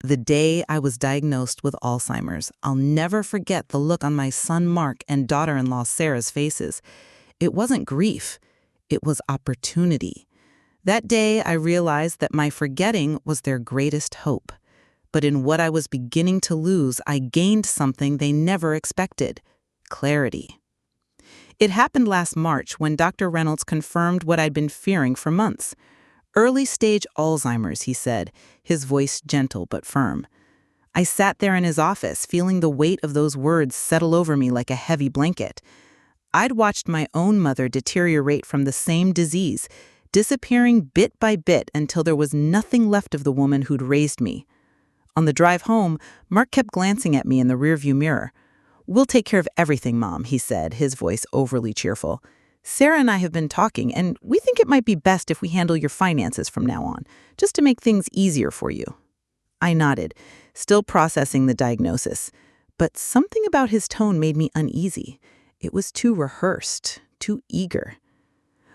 The day I was diagnosed with Alzheimer's, I'll never forget the look on my son Mark and daughter-in-law Sarah's faces. It wasn't grief, it was opportunity. That day, I realized that my forgetting was their greatest hope. But in what I was beginning to lose, I gained something they never expected: clarity. It happened last March when Dr. Reynolds confirmed what I'd been fearing for months. Early-stage Alzheimer's, he said, his voice gentle but firm. I sat there in his office, feeling the weight of those words settle over me like a heavy blanket. I'd watched my own mother deteriorate from the same disease, disappearing bit by bit until there was nothing left of the woman who'd raised me. On the drive home, Mark kept glancing at me in the rearview mirror. "We'll take care of everything, Mom," he said, his voice overly cheerful. "Sarah and I have been talking, and we think it might be best if we handle your finances from now on, just to make things easier for you." I nodded, still processing the diagnosis. But something about his tone made me uneasy. It was too rehearsed, too eager.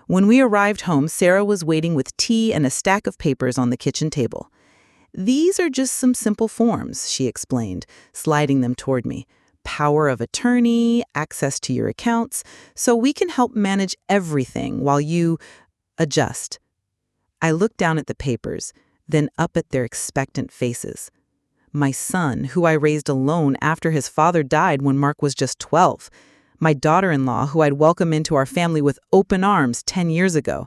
When we arrived home, Sarah was waiting with tea and a stack of papers on the kitchen table. "These are just some simple forms," she explained, sliding them toward me. "Power of attorney, access to your accounts, so we can help manage everything while you adjust." I looked down at the papers, then up at their expectant faces. My son, who I raised alone after his father died when Mark was just 12. My daughter-in-law, who I'd welcomed into our family with open arms 10 years ago.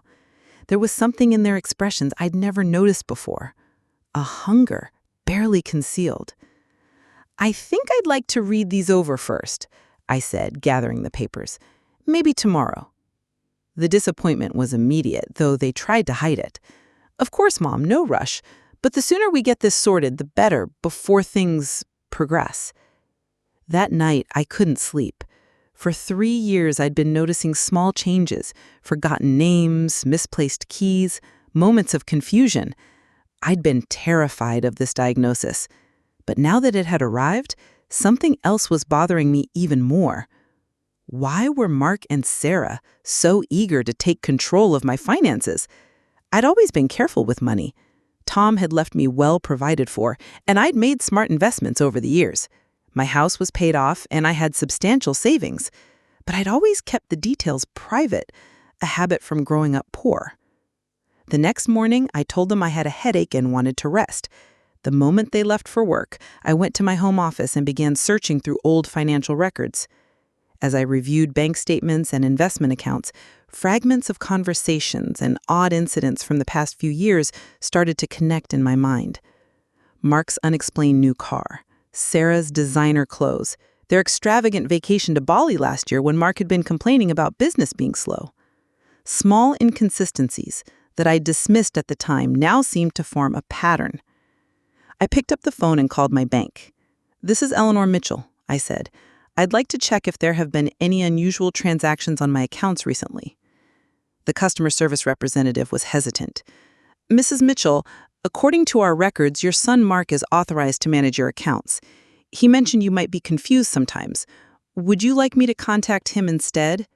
There was something in their expressions I'd never noticed before. A hunger, barely concealed. "I think I'd like to read these over first," I said, gathering the papers. "Maybe tomorrow." The disappointment was immediate, though they tried to hide it. "Of course, Mom, no rush. But the sooner we get this sorted, the better, before things progress." That night, I couldn't sleep. For 3 years, I'd been noticing small changes: forgotten names, misplaced keys, moments of confusion. I'd been terrified of this diagnosis. But now that it had arrived, something else was bothering me even more. Why were Mark and Sarah so eager to take control of my finances? I'd always been careful with money. Tom had left me well provided for, and I'd made smart investments over the years. My house was paid off, and I had substantial savings. But I'd always kept the details private, a habit from growing up poor. The next morning, I told them I had a headache and wanted to rest. The moment they left for work, I went to my home office and began searching through old financial records. As I reviewed bank statements and investment accounts, fragments of conversations and odd incidents from the past few years started to connect in my mind. Mark's unexplained new car, Sarah's designer clothes, their extravagant vacation to Bali last year when Mark had been complaining about business being slow. Small inconsistencies that I dismissed at the time now seemed to form a pattern. I picked up the phone and called my bank. "This is Eleanor Mitchell," I said. "I'd like to check if there have been any unusual transactions on my accounts recently." The customer service representative was hesitant. "Mrs. Mitchell, according to our records, your son Mark is authorized to manage your accounts. He mentioned you might be confused sometimes. Would you like me to contact him instead?"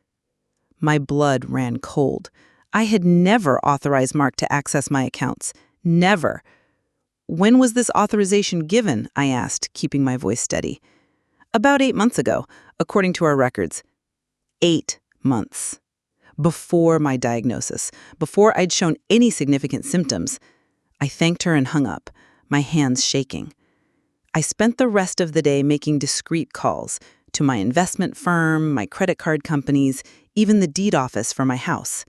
My blood ran cold. I had never authorized Mark to access my accounts. Never. "When was this authorization given?" I asked, keeping my voice steady. "About 8 months ago, according to our records." 8 months. Before my diagnosis, before I'd shown any significant symptoms. I thanked her and hung up, my hands shaking. I spent the rest of the day making discreet calls to my investment firm, my credit card companies, even the deed office for my house.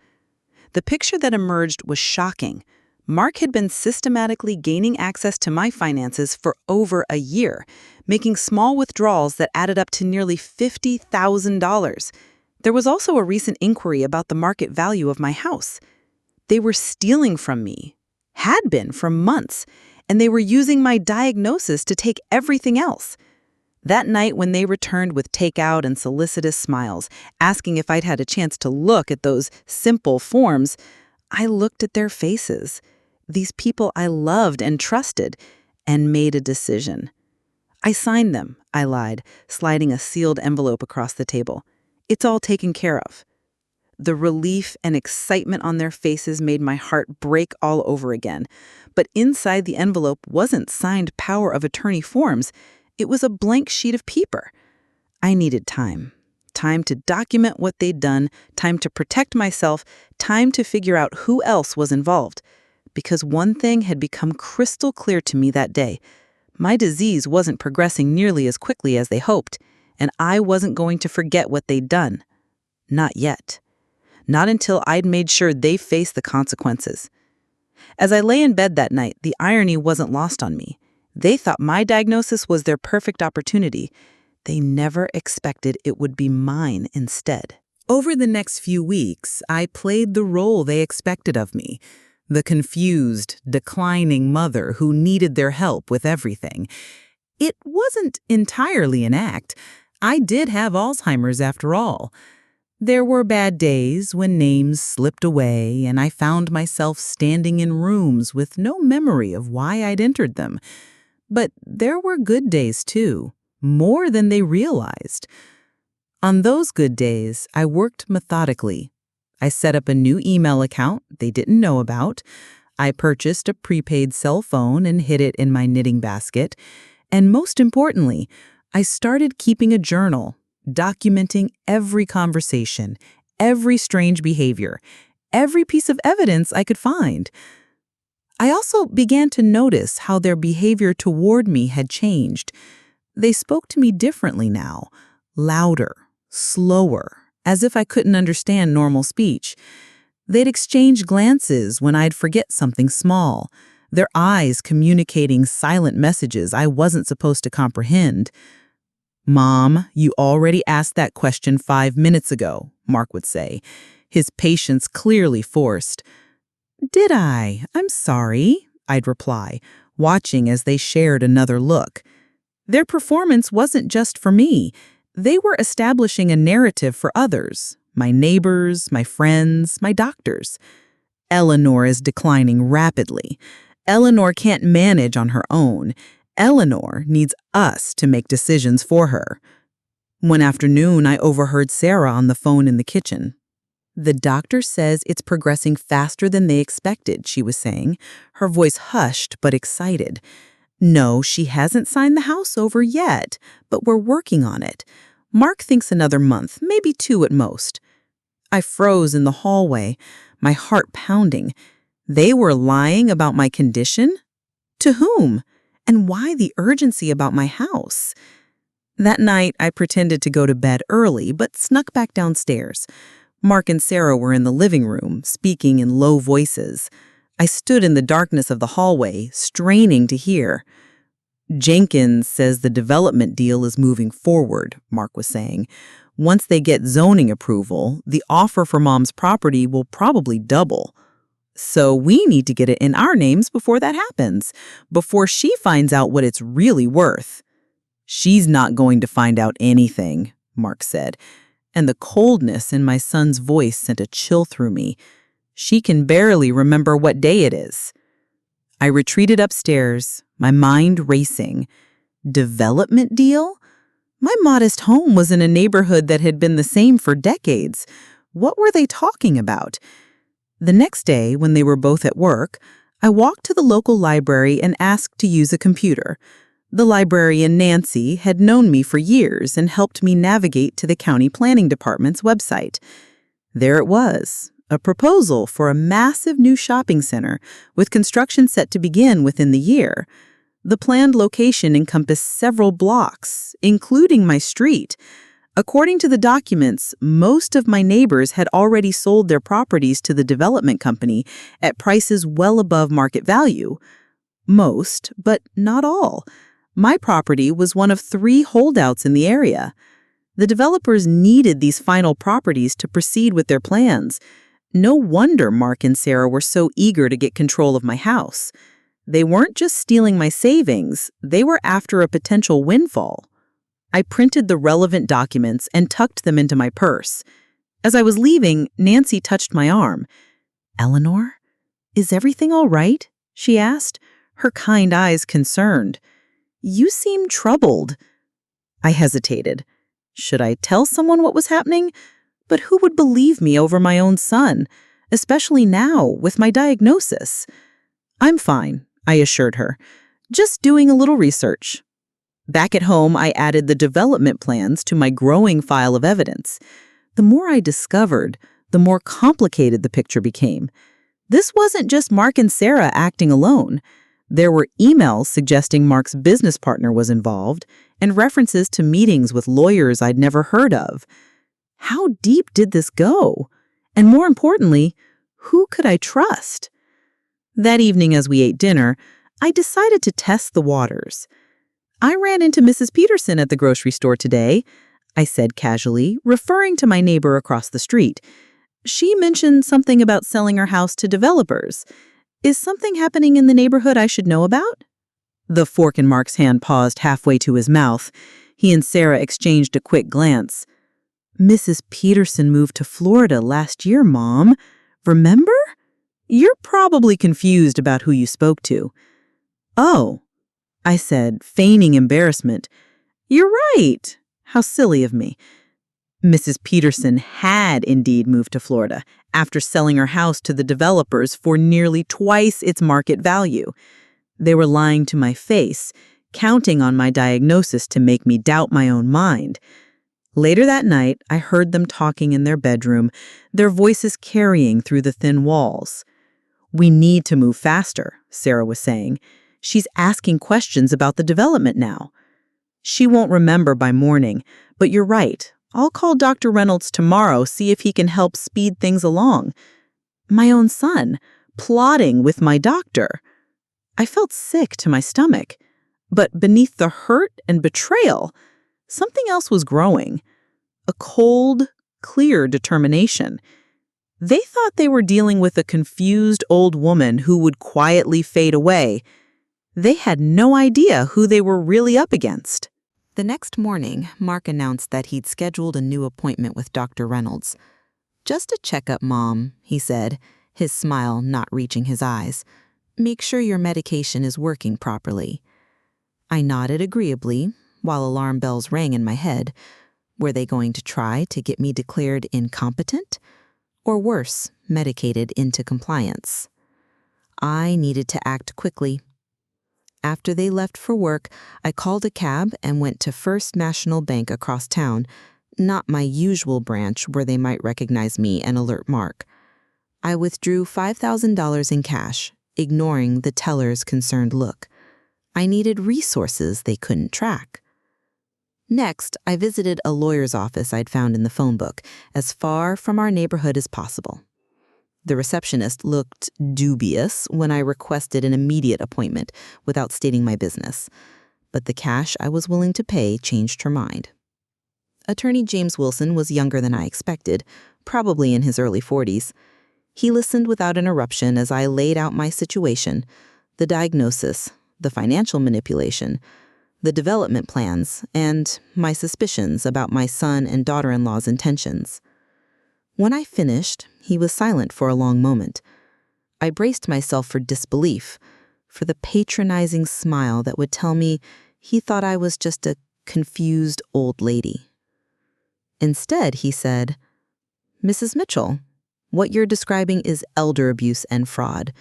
The picture that emerged was shocking. Mark had been systematically gaining access to my finances for over a year, making small withdrawals that added up to nearly $50,000. There was also a recent inquiry about the market value of my house. They were stealing from me, had been for months, and they were using my diagnosis to take everything else. That night when they returned with takeout and solicitous smiles, asking if I'd had a chance to look at those simple forms, I looked at their faces. These people I loved and trusted, and made a decision. "I signed them," I lied, sliding a sealed envelope across the table. "It's all taken care of." The relief and excitement on their faces made my heart break all over again. But inside the envelope wasn't signed power of attorney forms. It was a blank sheet of paper. I needed time. Time to document what they'd done, time to protect myself, time to figure out who else was involved. Because one thing had become crystal clear to me that day. My disease wasn't progressing nearly as quickly as they hoped, and I wasn't going to forget what they'd done. Not yet. Not until I'd made sure they faced the consequences. As I lay in bed that night, the irony wasn't lost on me. They thought my diagnosis was their perfect opportunity. They never expected it would be mine instead. Over the next few weeks, I played the role they expected of me. The confused, declining mother who needed their help with everything. It wasn't entirely an act. I did have Alzheimer's after all. There were bad days when names slipped away and I found myself standing in rooms with no memory of why I'd entered them. But there were good days too, more than they realized. On those good days, I worked methodically. I set up a new email account they didn't know about. I purchased a prepaid cell phone and hid it in my knitting basket. And most importantly, I started keeping a journal, documenting every conversation, every strange behavior, every piece of evidence I could find. I also began to notice how their behavior toward me had changed. They spoke to me differently now, louder, slower, as if I couldn't understand normal speech. They'd exchange glances when I'd forget something small, their eyes communicating silent messages I wasn't supposed to comprehend. "Mom, you already asked that question 5 minutes ago," Mark would say, his patience clearly forced. "Did I? I'm sorry," I'd reply, watching as they shared another look. Their performance wasn't just for me. They were establishing a narrative for others, my neighbors, my friends, my doctors. Eleanor is declining rapidly. Eleanor can't manage on her own. Eleanor needs us to make decisions for her. One afternoon, I overheard Sarah on the phone in the kitchen. "The doctor says it's progressing faster than they expected," she was saying, her voice hushed but excited. "No, she hasn't signed the house over yet, but we're working on it. Mark thinks another month, maybe 2 at most." I froze in the hallway, my heart pounding. They were lying about my condition? To whom? And why the urgency about my house? That night, I pretended to go to bed early, but snuck back downstairs. Mark and Sarah were in the living room, speaking in low voices. I stood in the darkness of the hallway, straining to hear. "Jenkins says the development deal is moving forward," Mark was saying. "Once they get zoning approval, the offer for Mom's property will probably double. So we need to get it in our names before that happens, before she finds out what it's really worth." "She's not going to find out anything," Mark said, and the coldness in my son's voice sent a chill through me. "She can barely remember what day it is." I retreated upstairs, my mind racing. Development deal? My modest home was in a neighborhood that had been the same for decades. What were they talking about? The next day, when they were both at work, I walked to the local library and asked to use a computer. The librarian, Nancy, had known me for years and helped me navigate to the county planning department's website. There it was, a proposal for a massive new shopping center with construction set to begin within the year. The planned location encompassed several blocks, including my street. According to the documents, most of my neighbors had already sold their properties to the development company at prices well above market value. Most, but not all. My property was one of 3 holdouts in the area. The developers needed these final properties to proceed with their plans. No wonder Mark and Sarah were so eager to get control of my house. They weren't just stealing my savings, they were after a potential windfall. I printed the relevant documents and tucked them into my purse. As I was leaving, Nancy touched my arm. "Eleanor, is everything all right?" she asked, her kind eyes concerned. "You seem troubled." I hesitated. Should I tell someone what was happening? But who would believe me over my own son, especially now with my diagnosis? I'm fine, I assured her. Just doing a little research. Back at home, I added the development plans to my growing file of evidence. The more I discovered, the more complicated the picture became. This wasn't just Mark and Sarah acting alone. There were emails suggesting Mark's business partner was involved and references to meetings with lawyers I'd never heard of. How deep did this go? And more importantly, who could I trust? That evening as we ate dinner, I decided to test the waters. I ran into Mrs. Peterson at the grocery store today, I said casually, referring to my neighbor across the street. She mentioned something about selling her house to developers. Is something happening in the neighborhood I should know about? The fork in Mark's hand paused halfway to his mouth. He and Sarah exchanged a quick glance. Mrs. Peterson moved to Florida last year, Mom. Remember? You're probably confused about who you spoke to. Oh, I said, feigning embarrassment. You're right. How silly of me. Mrs. Peterson had indeed moved to Florida after selling her house to the developers for nearly twice its market value. They were lying to my face, counting on my diagnosis to make me doubt my own mind. Later that night, I heard them talking in their bedroom, their voices carrying through the thin walls. We need to move faster, Sarah was saying. She's asking questions about the development now. She won't remember by morning, but you're right. I'll call Dr. Reynolds tomorrow, see if he can help speed things along. My own son, plotting with my doctor. I felt sick to my stomach. But beneath the hurt and betrayal, something else was growing. A cold, clear determination. They thought they were dealing with a confused old woman who would quietly fade away. They had no idea who they were really up against. The next morning, Mark announced that he'd scheduled a new appointment with Dr. Reynolds. Just a checkup, Mom, he said, his smile not reaching his eyes. Make sure your medication is working properly. I nodded agreeably, while alarm bells rang in my head. Were they going to try to get me declared incompetent? Or worse, medicated into compliance? I needed to act quickly. After they left for work, I called a cab and went to First National Bank across town, not my usual branch where they might recognize me and alert Mark. I withdrew $5,000 in cash, ignoring the teller's concerned look. I needed resources they couldn't track. Next, I visited a lawyer's office I'd found in the phone book, as far from our neighborhood as possible. The receptionist looked dubious when I requested an immediate appointment without stating my business, but the cash I was willing to pay changed her mind. Attorney James Wilson was younger than I expected, probably in his early 40s. He listened without interruption as I laid out my situation, the diagnosis, the financial manipulation, the development plans, and my suspicions about my son and daughter-in-law's intentions. When I finished, he was silent for a long moment. I braced myself for disbelief, for the patronizing smile that would tell me he thought I was just a confused old lady. Instead, he said, "Mrs. Mitchell, what you're describing is elder abuse and fraud.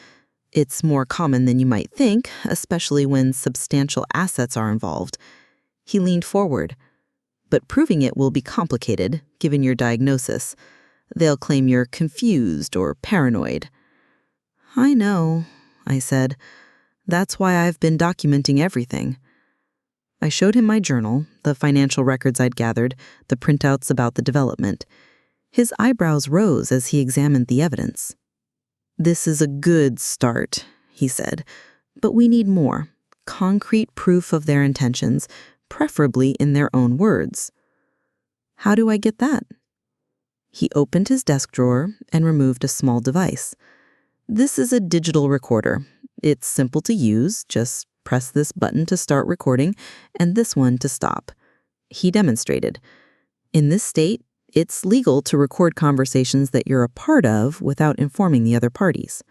It's more common than you might think, especially when substantial assets are involved." He leaned forward. "But proving it will be complicated, given your diagnosis. They'll claim you're confused or paranoid." "I know," I said. "That's why I've been documenting everything." I showed him my journal, the financial records I'd gathered, the printouts about the development. His eyebrows rose as he examined the evidence. "This is a good start," he said, "but we need more. Concrete proof of their intentions, preferably in their own words." "How do I get that?" He opened his desk drawer and removed a small device. "This is a digital recorder. It's simple to use. Just press this button to start recording and this one to stop." He demonstrated. "In this state, it's legal to record conversations that you're a part of without informing the other parties."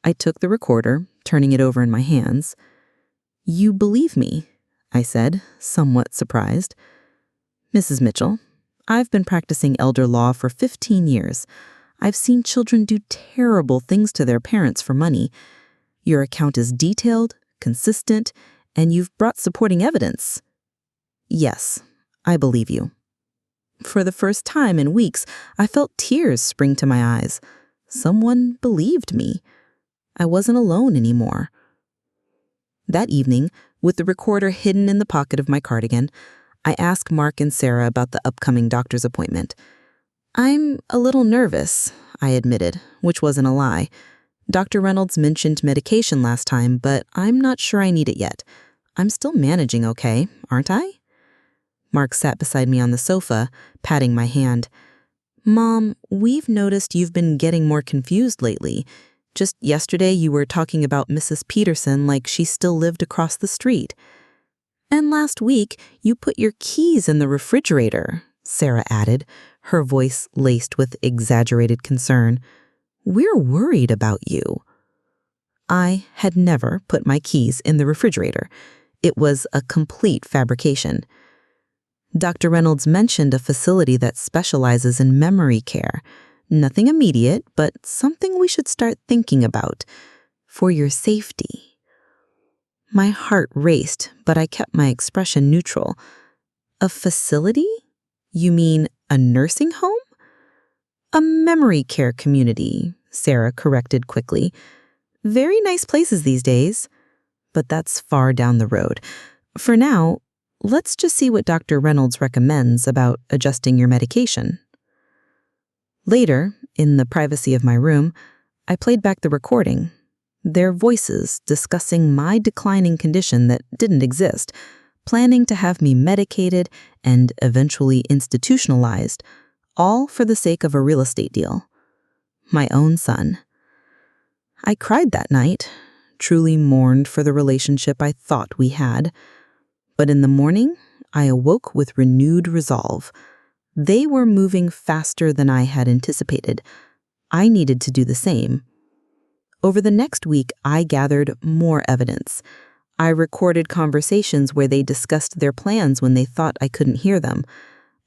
I took the recorder, turning it over in my hands. "You believe me?" I said, somewhat surprised. "Mrs. Mitchell, I've been practicing elder law for 15 years. I've seen children do terrible things to their parents for money. Your account is detailed, consistent, and you've brought supporting evidence. Yes, I believe you. For the first time in weeks, I felt tears spring to my eyes. Someone believed me. I wasn't alone anymore. That evening, with the recorder hidden in the pocket of my cardigan, I asked Mark and Sarah about the upcoming doctor's appointment. I'm a little nervous, I admitted, which wasn't a lie. Dr. Reynolds mentioned medication last time, but I'm not sure I need it yet. I'm still managing okay, aren't I? Mark sat beside me on the sofa, patting my hand. Mom, we've noticed you've been getting more confused lately. Just yesterday you were talking about Mrs. Peterson like she still lived across the street. And last week you put your keys in the refrigerator, Sarah added, her voice laced with exaggerated concern. We're worried about you. I had never put my keys in the refrigerator. It was a complete fabrication. Dr. Reynolds mentioned a facility that specializes in memory care. Nothing immediate, but something we should start thinking about. For your safety. My heart raced, but I kept my expression neutral. A facility? You mean a nursing home? A memory care community, Sarah corrected quickly. Very nice places these days. But that's far down the road. For now, let's just see what Dr. Reynolds recommends about adjusting your medication. Later, in the privacy of my room, I played back the recording. Their voices discussing my declining condition that didn't exist, planning to have me medicated and eventually institutionalized, all for the sake of a real estate deal. My own son. I cried that night, truly mourned for the relationship I thought we had. But in the morning, I awoke with renewed resolve. They were moving faster than I had anticipated. I needed to do the same. Over the next week, I gathered more evidence. I recorded conversations where they discussed their plans when they thought I couldn't hear them.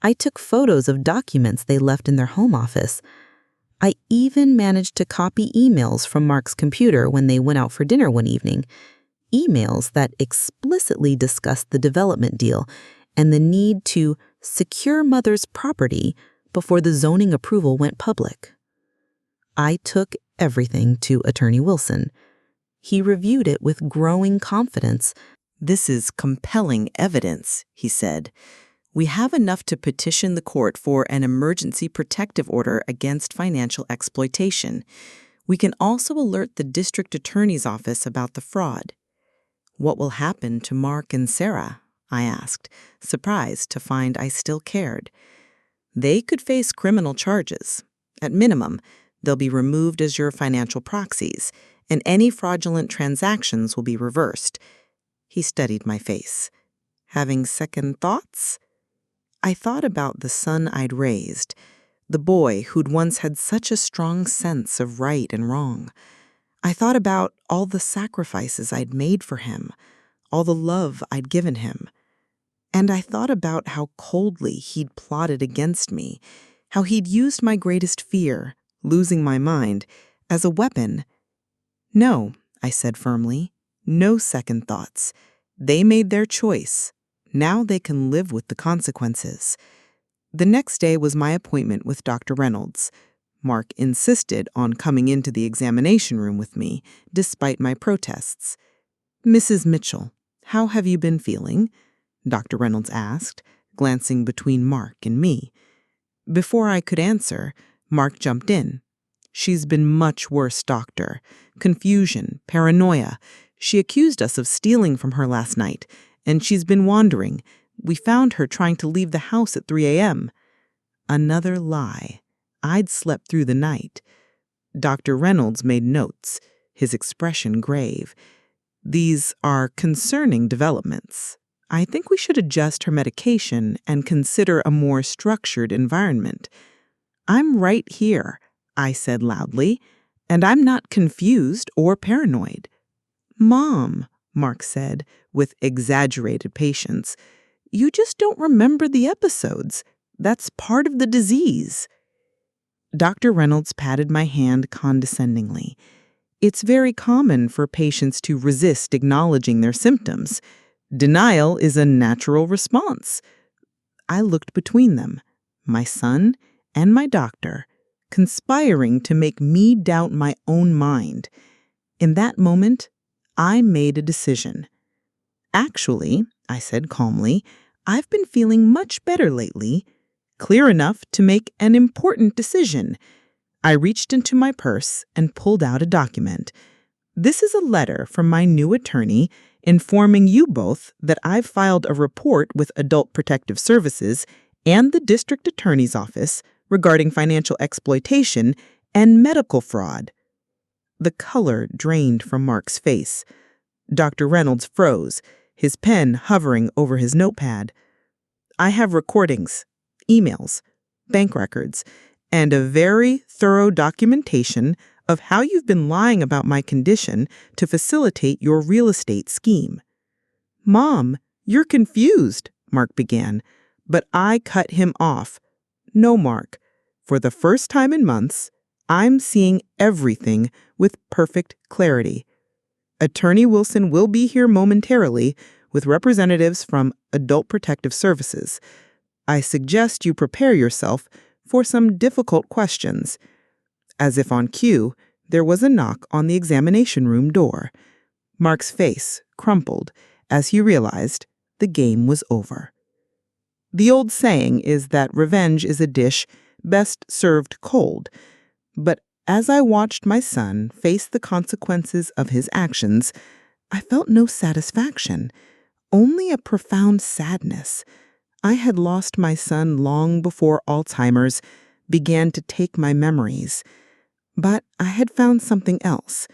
I took photos of documents they left in their home office. I even managed to copy emails from Mark's computer when they went out for dinner one evening. Emails that explicitly discussed the development deal and the need to secure Mother's property before the zoning approval went public. I took everything to Attorney Wilson. He reviewed it with growing confidence. This is compelling evidence, he said. We have enough to petition the court for an emergency protective order against financial exploitation. We can also alert the district attorney's office about the fraud. What will happen to Mark and Sarah? I asked, surprised to find I still cared. They could face criminal charges. At minimum, they'll be removed as your financial proxies, and any fraudulent transactions will be reversed. He studied my face. Having second thoughts? I thought about the son I'd raised, the boy who'd once had such a strong sense of right and wrong. I thought about all the sacrifices I'd made for him, all the love I'd given him. And I thought about how coldly he'd plotted against me, how he'd used my greatest fear, losing my mind, as a weapon. No, I said firmly, no second thoughts. They made their choice. Now they can live with the consequences. The next day was my appointment with Dr. Reynolds. Mark insisted on coming into the examination room with me, despite my protests. Mrs. Mitchell, how have you been feeling? Dr. Reynolds asked, glancing between Mark and me. Before I could answer, Mark jumped in. She's been much worse, doctor. Confusion, paranoia. She accused us of stealing from her last night, and she's been wandering. We found her trying to leave the house at 3 a.m. Another lie. I'd slept through the night. Dr. Reynolds made notes, his expression grave. These are concerning developments. I think we should adjust her medication and consider a more structured environment. I'm right here, I said loudly, and I'm not confused or paranoid. Mom, Mark said, with exaggerated patience, you just don't remember the episodes. That's part of the disease." Dr. Reynolds patted my hand condescendingly. "It's very common for patients to resist acknowledging their symptoms. Denial is a natural response." I looked between them, my son and my doctor, conspiring to make me doubt my own mind. In that moment, I made a decision. "Actually," I said calmly, "I've been feeling much better lately, clear enough to make an important decision." I reached into my purse and pulled out a document. "This is a letter from my new attorney informing you both that I've filed a report with Adult Protective Services and the District Attorney's Office regarding financial exploitation and medical fraud." The color drained from Mark's face. Dr. Reynolds froze, his pen hovering over his notepad. "I have recordings, emails, bank records, and a very thorough documentation of how you've been lying about my condition to facilitate your real estate scheme." "Mom, you're confused," Mark began, but I cut him off. "No, Mark. For the first time in months, I'm seeing everything with perfect clarity. Attorney Wilson will be here momentarily with representatives from Adult Protective Services. I suggest you prepare yourself for some difficult questions." As if on cue, there was a knock on the examination room door. Mark's face crumpled as he realized the game was over. The old saying is that revenge is a dish best served cold. But as I watched my son face the consequences of his actions, I felt no satisfaction, only a profound sadness. I had lost my son long before Alzheimer's began to take my memories. But I had found something else,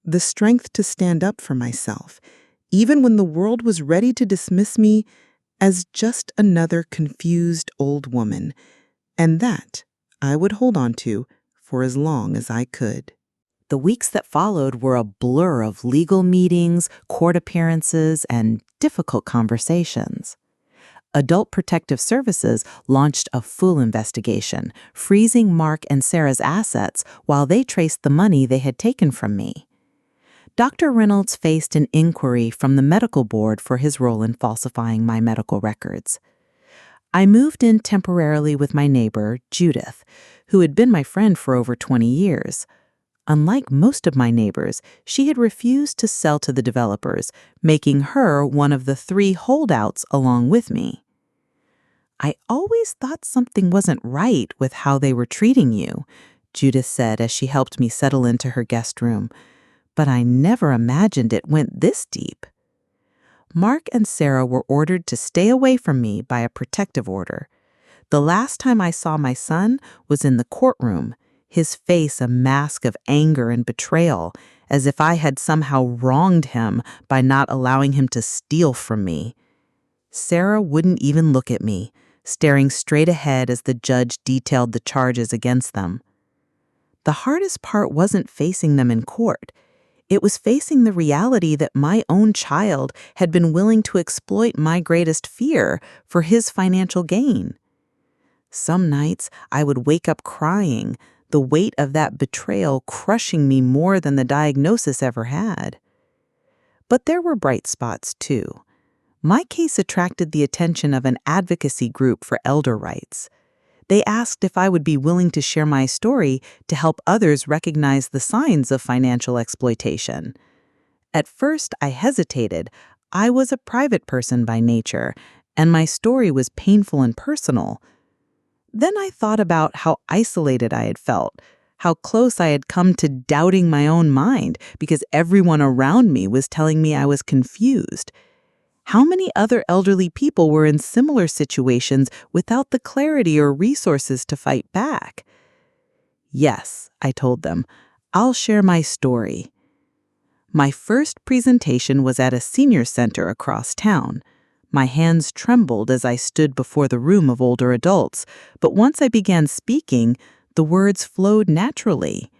the strength to stand up for myself, even when the world was ready to dismiss me as just another confused old woman. And that I would hold on to for as long as I could. The weeks that followed were a blur of legal meetings, court appearances, and difficult conversations. Adult Protective Services launched a full investigation, freezing Mark and Sarah's assets while they traced the money they had taken from me. Dr. Reynolds faced an inquiry from the medical board for his role in falsifying my medical records. I moved in temporarily with my neighbor, Judith, who had been my friend for over 20 years. Unlike most of my neighbors, she had refused to sell to the developers, making her one of the 3 holdouts along with me. "I always thought something wasn't right with how they were treating you," Judith said as she helped me settle into her guest room. "But I never imagined it went this deep." Mark and Sarah were ordered to stay away from me by a protective order. The last time I saw my son was in the courtroom, his face a mask of anger and betrayal, as if I had somehow wronged him by not allowing him to steal from me. Sarah wouldn't even look at me, staring straight ahead as the judge detailed the charges against them. The hardest part wasn't facing them in court. It was facing the reality that my own child had been willing to exploit my greatest fear for his financial gain. Some nights I would wake up crying, the weight of that betrayal crushing me more than the diagnosis ever had. But there were bright spots, too. My case attracted the attention of an advocacy group for elder rights. They asked if I would be willing to share my story to help others recognize the signs of financial exploitation. At first, I hesitated. I was a private person by nature, and my story was painful and personal. Then I thought about how isolated I had felt, how close I had come to doubting my own mind because everyone around me was telling me I was confused. How many other elderly people were in similar situations without the clarity or resources to fight back? "Yes," I told them, "I'll share my story." My first presentation was at a senior center across town. My hands trembled as I stood before the room of older adults, but once I began speaking, the words flowed naturally.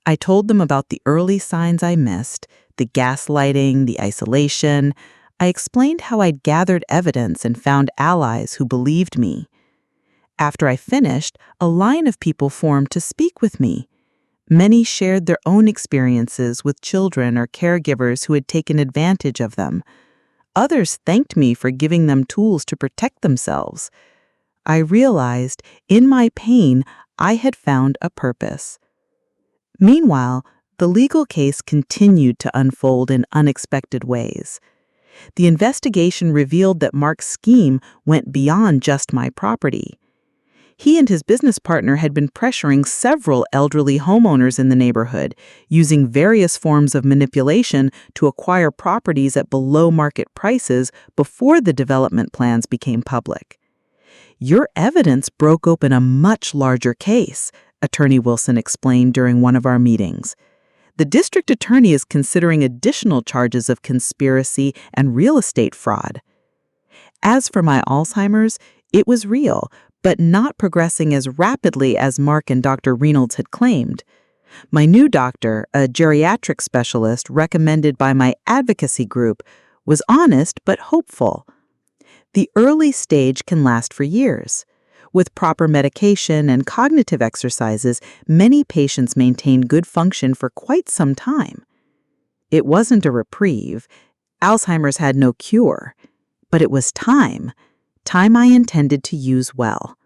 I told them about the early signs I missed, the gaslighting, the isolation. I explained how I'd gathered evidence and found allies who believed me. After I finished, a line of people formed to speak with me. Many shared their own experiences with children or caregivers who had taken advantage of them. Others thanked me for giving them tools to protect themselves. I realized, in my pain, I had found a purpose. Meanwhile, the legal case continued to unfold in unexpected ways. The investigation revealed that Mark's scheme went beyond just my property. He and his business partner had been pressuring several elderly homeowners in the neighborhood, using various forms of manipulation to acquire properties at below-market prices before the development plans became public. "Your evidence broke open a much larger case," Attorney Wilson explained during one of our meetings. "The district attorney is considering additional charges of conspiracy and real estate fraud." As for my Alzheimer's, it was real, but not progressing as rapidly as Mark and Dr. Reynolds had claimed. My new doctor, a geriatric specialist recommended by my advocacy group, was honest but hopeful. The early stage can last for years. With proper medication and cognitive exercises, many patients maintain good function for quite some time. It wasn't a reprieve. Alzheimer's had no cure. But it was time I intended to use well.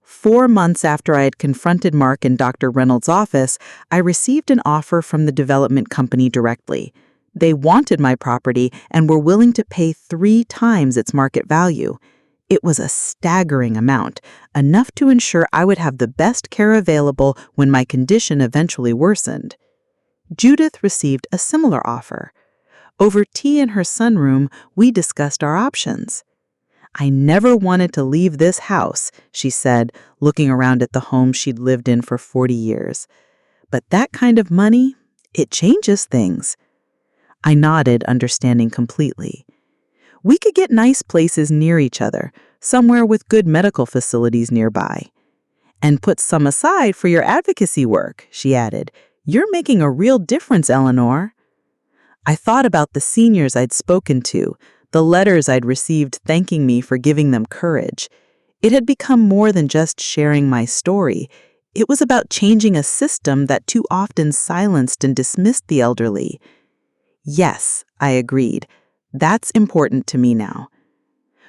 4 months after I had confronted Mark in Dr. Reynolds' office, I received an offer from the development company directly. They wanted my property and were willing to pay 3 times its market value. It was a staggering amount, enough to ensure I would have the best care available when my condition eventually worsened. Judith received a similar offer. Over tea in her sunroom, we discussed our options. "I never wanted to leave this house," she said, looking around at the home she'd lived in for 40 years. "But that kind of money, it changes things." I nodded, understanding completely. "We could get nice places near each other, somewhere with good medical facilities nearby. And put some aside for your advocacy work," she added. "You're making a real difference, Eleanor." I thought about the seniors I'd spoken to, the letters I'd received thanking me for giving them courage. It had become more than just sharing my story. It was about changing a system that too often silenced and dismissed the elderly. "Yes," I agreed. "That's important to me now."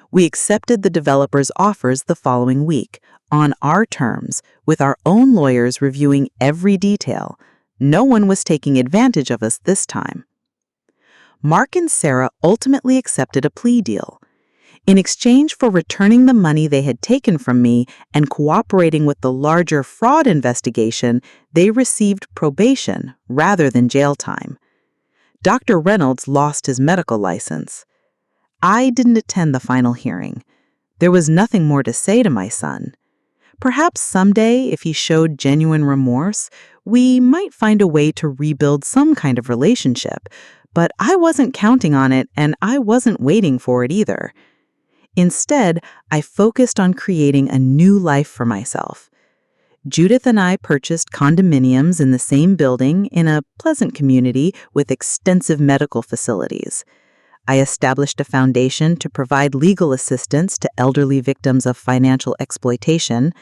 We accepted the developer's offers the following week, on our terms, with our own lawyers reviewing every detail. No one was taking advantage of us this time. Mark and Sarah ultimately accepted a plea deal. In exchange for returning the money they had taken from me and cooperating with the larger fraud investigation, they received probation rather than jail time. Dr. Reynolds lost his medical license. I didn't attend the final hearing. There was nothing more to say to my son. Perhaps someday, if he showed genuine remorse, we might find a way to rebuild some kind of relationship, but I wasn't counting on it and I wasn't waiting for it either. Instead, I focused on creating a new life for myself. Judith and I purchased condominiums in the same building in a pleasant community with extensive medical facilities. I established a foundation to provide legal assistance to elderly victims of financial exploitation,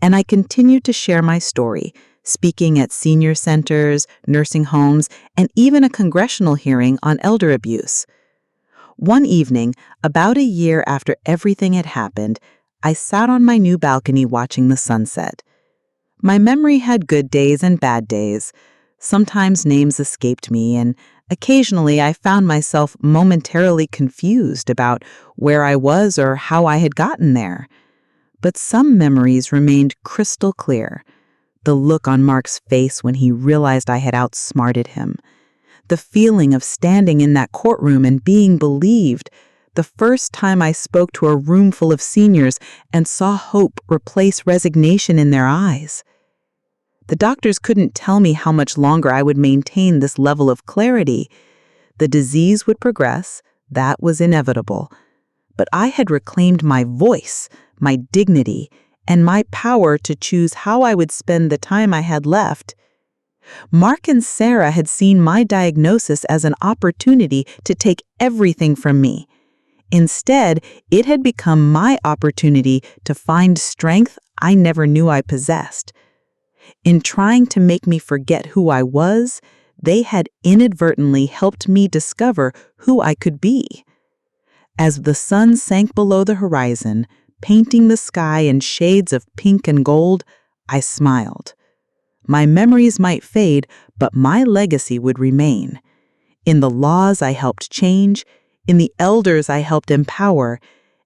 and I continued to share my story, speaking at senior centers, nursing homes, and even a congressional hearing on elder abuse. One evening, about a year after everything had happened, I sat on my new balcony watching the sunset. My memory had good days and bad days. Sometimes names escaped me, and occasionally I found myself momentarily confused about where I was or how I had gotten there. But some memories remained crystal clear. The look on Mark's face when he realized I had outsmarted him. The feeling of standing in that courtroom and being believed. The first time I spoke to a room full of seniors and saw hope replace resignation in their eyes. The doctors couldn't tell me how much longer I would maintain this level of clarity. The disease would progress, that was inevitable. But I had reclaimed my voice, my dignity, and my power to choose how I would spend the time I had left. Mark and Sarah had seen my diagnosis as an opportunity to take everything from me. Instead, it had become my opportunity to find strength I never knew I possessed. In trying to make me forget who I was, they had inadvertently helped me discover who I could be. As the sun sank below the horizon, painting the sky in shades of pink and gold, I smiled. My memories might fade, but my legacy would remain. In the laws I helped change, in the elders I helped empower,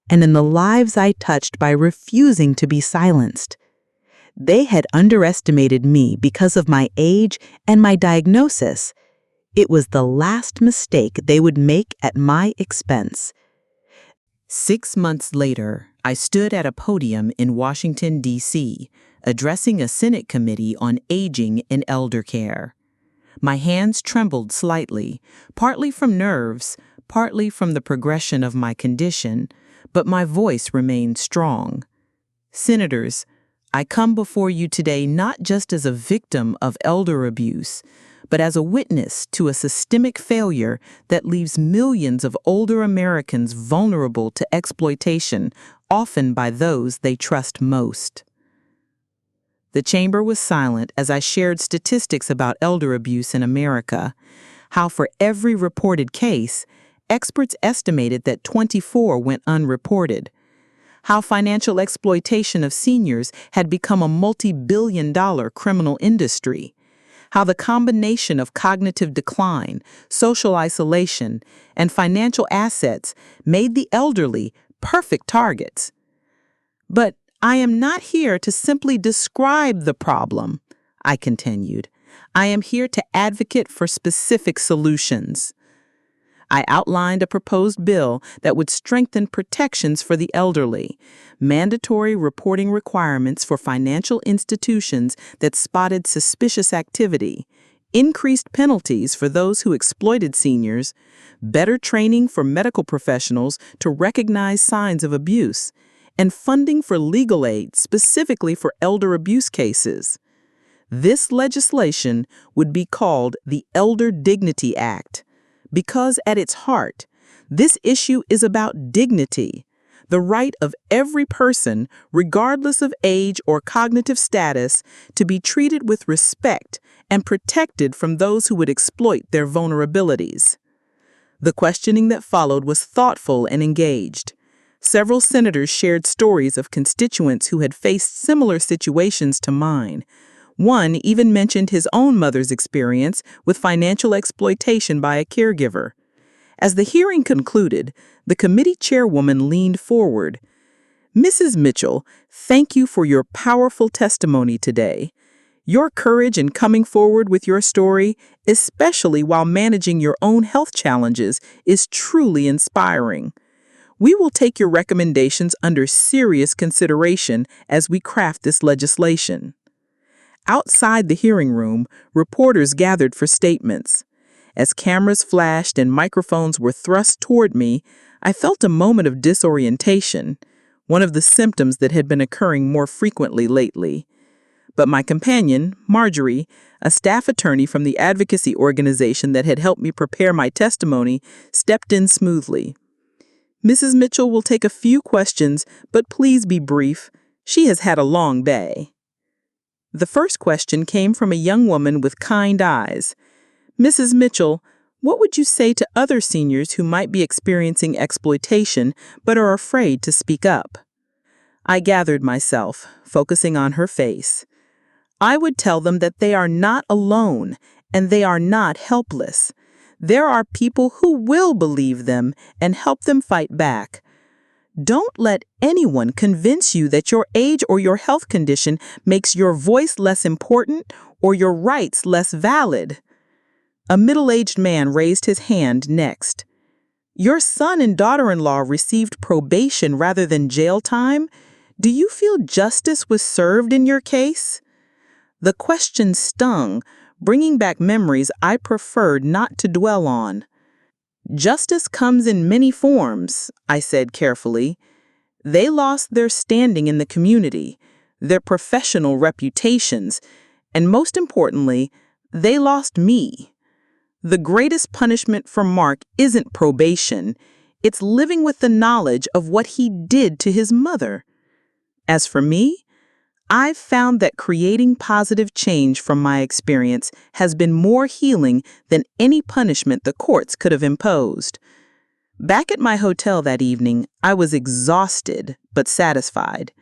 and in the lives I touched by refusing to be silenced. They had underestimated me because of my age and my diagnosis. It was the last mistake they would make at my expense. 6 months later, I stood at a podium in Washington, D.C., addressing a Senate committee on aging and elder care. My hands trembled slightly, partly from nerves, partly from the progression of my condition, but my voice remained strong. Senators, I come before you today not just as a victim of elder abuse, but as a witness to a systemic failure that leaves millions of older Americans vulnerable to exploitation, often by those they trust most. The chamber was silent as I shared statistics about elder abuse in America, how for every reported case, experts estimated that 24 went unreported, how financial exploitation of seniors had become a multi-billion-dollar criminal industry, how the combination of cognitive decline, social isolation, and financial assets made the elderly perfect targets. But I am not here to simply describe the problem, I continued. I am here to advocate for specific solutions. I outlined a proposed bill that would strengthen protections for the elderly, mandatory reporting requirements for financial institutions that spotted suspicious activity, increased penalties for those who exploited seniors, better training for medical professionals to recognize signs of abuse, and funding for legal aid specifically for elder abuse cases. This legislation would be called the Elder Dignity Act, because at its heart, this issue is about dignity, the right of every person, regardless of age or cognitive status, to be treated with respect and protected from those who would exploit their vulnerabilities. The questioning that followed was thoughtful and engaged. Several senators shared stories of constituents who had faced similar situations to mine. One even mentioned his own mother's experience with financial exploitation by a caregiver. As the hearing concluded, the committee chairwoman leaned forward. "Mrs. Mitchell, thank you for your powerful testimony today. Your courage in coming forward with your story, especially while managing your own health challenges, is truly inspiring. We will take your recommendations under serious consideration as we craft this legislation." Outside the hearing room, reporters gathered for statements. As cameras flashed and microphones were thrust toward me, I felt a moment of disorientation, one of the symptoms that had been occurring more frequently lately. But my companion, Marjorie, a staff attorney from the advocacy organization that had helped me prepare my testimony, stepped in smoothly. "Mrs. Mitchell will take a few questions, but please be brief. She has had a long day." The first question came from a young woman with kind eyes. "Mrs. Mitchell, what would you say to other seniors who might be experiencing exploitation but are afraid to speak up?" I gathered myself, focusing on her face. I would tell them that they are not alone and they are not helpless. There are people who will believe them and help them fight back. Don't let anyone convince you that your age or your health condition makes your voice less important or your rights less valid. A middle-aged man raised his hand next. "Your son and daughter-in-law received probation rather than jail time. Do you feel justice was served in your case?" The question stung, bringing back memories I preferred not to dwell on. "Justice comes in many forms," I said carefully. "They lost their standing in the community, their professional reputations, and most importantly, they lost me. The greatest punishment for Mark isn't probation, It's living with the knowledge of what he did to his mother. As for me, I've found that creating positive change from my experience has been more healing than any punishment the courts could have imposed. Back at my hotel that evening, I was exhausted but satisfied.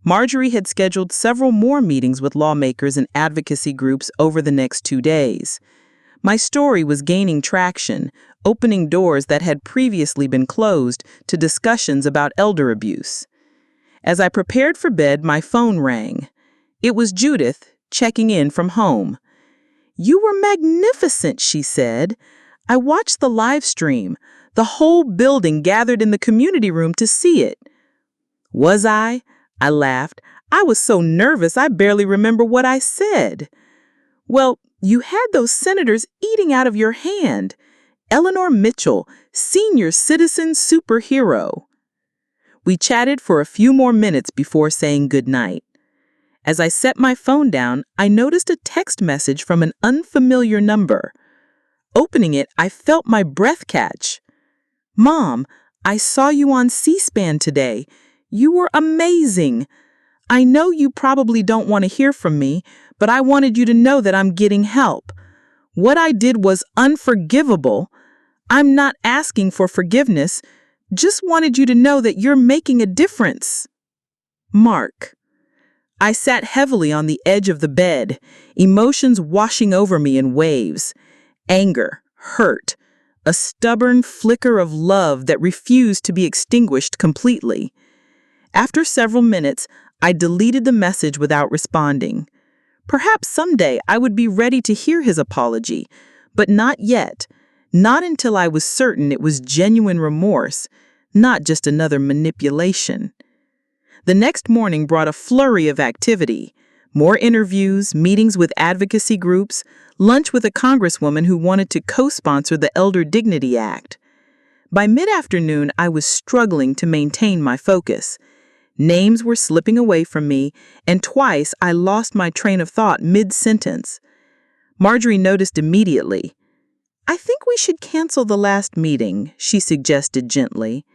Marjorie had scheduled several more meetings with lawmakers and advocacy groups over the next 2 days. My story was gaining traction, opening doors that had previously been closed to discussions about elder abuse. As I prepared for bed, my phone rang. It was Judith, checking in from home. "You were magnificent," she said. "I watched the live stream. The whole building gathered in the community room to see it." "Was I?" I laughed. "I was so nervous I barely remember what I said." "Well, you had those senators eating out of your hand. Eleanor Mitchell, senior citizen superhero." We chatted for a few more minutes before saying goodnight. As I set my phone down, I noticed a text message from an unfamiliar number. Opening it, I felt my breath catch. "Mom, I saw you on C-SPAN today. You were amazing. I know you probably don't want to hear from me, but I wanted you to know that I'm getting help. What I did was unforgivable. I'm not asking for forgiveness. Just wanted you to know that you're making a difference. Mark." I sat heavily on the edge of the bed, emotions washing over me in waves. Anger, hurt, a stubborn flicker of love that refused to be extinguished completely. After several minutes, I deleted the message without responding. Perhaps someday I would be ready to hear his apology, but not yet. Not until I was certain it was genuine remorse, not just another manipulation. The next morning brought a flurry of activity. More interviews, meetings with advocacy groups, lunch with a congresswoman who wanted to co-sponsor the Elder Dignity Act. By mid-afternoon, I was struggling to maintain my focus. Names were slipping away from me, and twice I lost my train of thought mid-sentence. Marjorie noticed immediately. "I think we should cancel the last meeting," she suggested gently.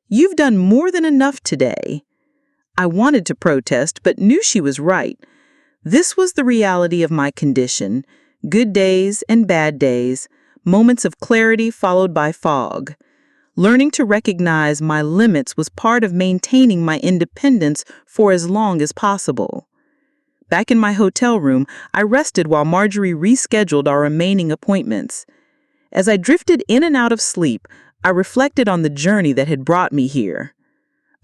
"You've done more than enough today." I wanted to protest, but knew she was right. This was the reality of my condition: good days and bad days, moments of clarity followed by fog. Learning to recognize my limits was part of maintaining my independence for as long as possible. Back in my hotel room, I rested while Marjorie rescheduled our remaining appointments. As I drifted in and out of sleep, I reflected on the journey that had brought me here.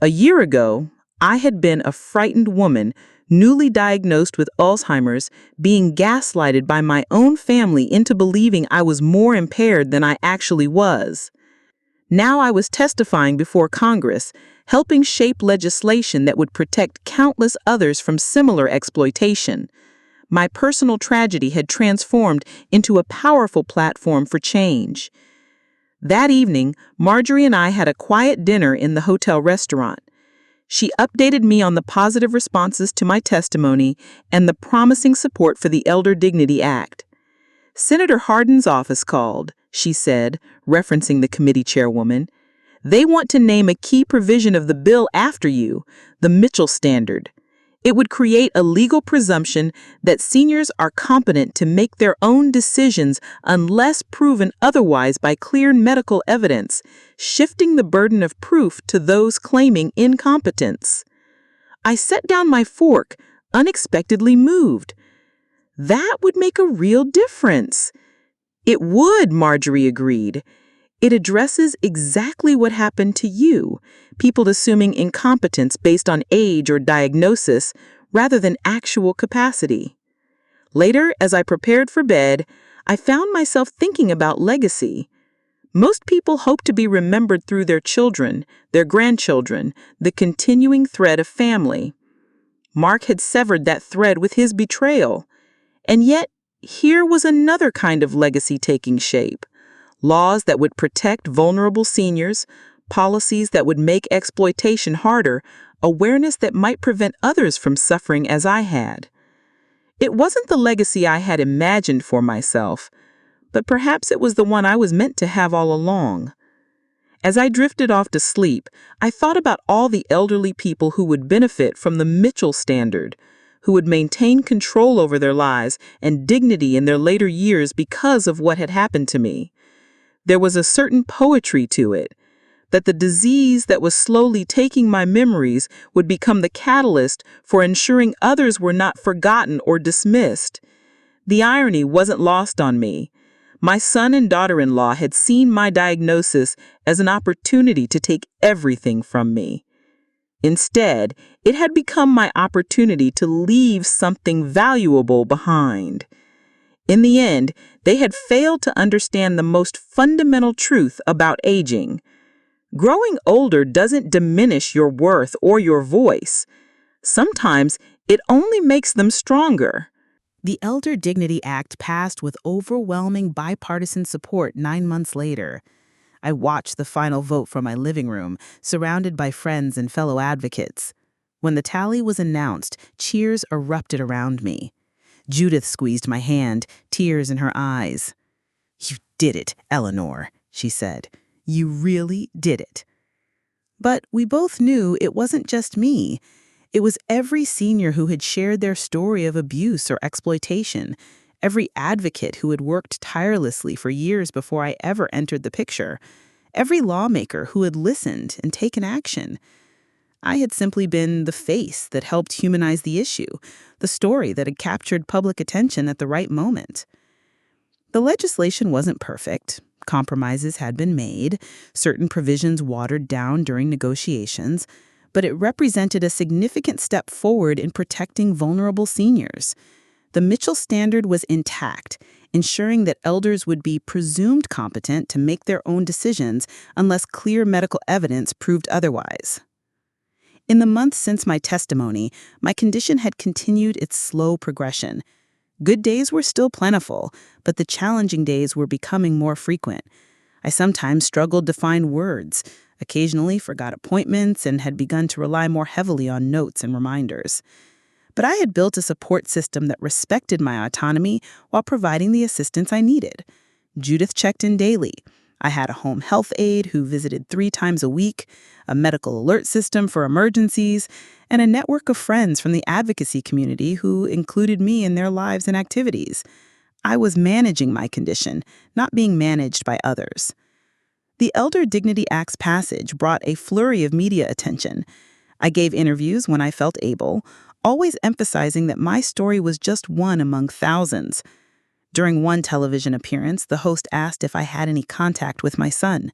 A year ago, I had been a frightened woman, newly diagnosed with Alzheimer's, being gaslighted by my own family into believing I was more impaired than I actually was. Now I was testifying before Congress, helping shape legislation that would protect countless others from similar exploitation. My personal tragedy had transformed into a powerful platform for change. That evening, Marjorie and I had a quiet dinner in the hotel restaurant. She updated me on the positive responses to my testimony and the promising support for the Elder Dignity Act. "Senator Hardin's office called," she said, referencing the committee chairwoman. "They want to name a key provision of the bill after you, the Mitchell Standard. It would create a legal presumption that seniors are competent to make their own decisions unless proven otherwise by clear medical evidence, shifting the burden of proof to those claiming incompetence." I set down my fork, unexpectedly moved. That would make a real difference. It would, Marjorie agreed. It addresses exactly what happened to you, people assuming incompetence based on age or diagnosis rather than actual capacity. Later, as I prepared for bed, I found myself thinking about legacy. Most people hope to be remembered through their children, their grandchildren, the continuing thread of family. Mark had severed that thread with his betrayal. And yet, here was another kind of legacy taking shape. Laws that would protect vulnerable seniors, policies that would make exploitation harder, awareness that might prevent others from suffering as I had. It wasn't the legacy I had imagined for myself, but perhaps it was the one I was meant to have all along. As I drifted off to sleep, I thought about all the elderly people who would benefit from the Mitchell Standard, who would maintain control over their lives and dignity in their later years because of what had happened to me. There was a certain poetry to it, that the disease that was slowly taking my memories would become the catalyst for ensuring others were not forgotten or dismissed. The irony wasn't lost on me. My son and daughter-in-law had seen my diagnosis as an opportunity to take everything from me. Instead, it had become my opportunity to leave something valuable behind. In the end, they had failed to understand the most fundamental truth about aging. Growing older doesn't diminish your worth or your voice. Sometimes it only makes them stronger. The Elder Dignity Act passed with overwhelming bipartisan support 9 months later. I watched the final vote from my living room, surrounded by friends and fellow advocates. When the tally was announced, cheers erupted around me. Judith squeezed my hand, tears in her eyes. "You did it, Eleanor," she said. "You really did it." But we both knew it wasn't just me. It was every senior who had shared their story of abuse or exploitation, every advocate who had worked tirelessly for years before I ever entered the picture, every lawmaker who had listened and taken action. I had simply been the face that helped humanize the issue, the story that had captured public attention at the right moment. The legislation wasn't perfect. Compromises had been made, certain provisions watered down during negotiations, but it represented a significant step forward in protecting vulnerable seniors. The Mitchell Standard was intact, ensuring that elders would be presumed competent to make their own decisions unless clear medical evidence proved otherwise. In the months since my testimony, my condition had continued its slow progression. Good days were still plentiful, but the challenging days were becoming more frequent. I sometimes struggled to find words, occasionally forgot appointments, and had begun to rely more heavily on notes and reminders. But I had built a support system that respected my autonomy while providing the assistance I needed. Judith checked in daily. I had a home health aide who visited 3 times a week, a medical alert system for emergencies, and a network of friends from the advocacy community who included me in their lives and activities. I was managing my condition, not being managed by others. The Elder Dignity Act's passage brought a flurry of media attention. I gave interviews when I felt able, always emphasizing that my story was just one among thousands. During one television appearance, the host asked if I had any contact with my son.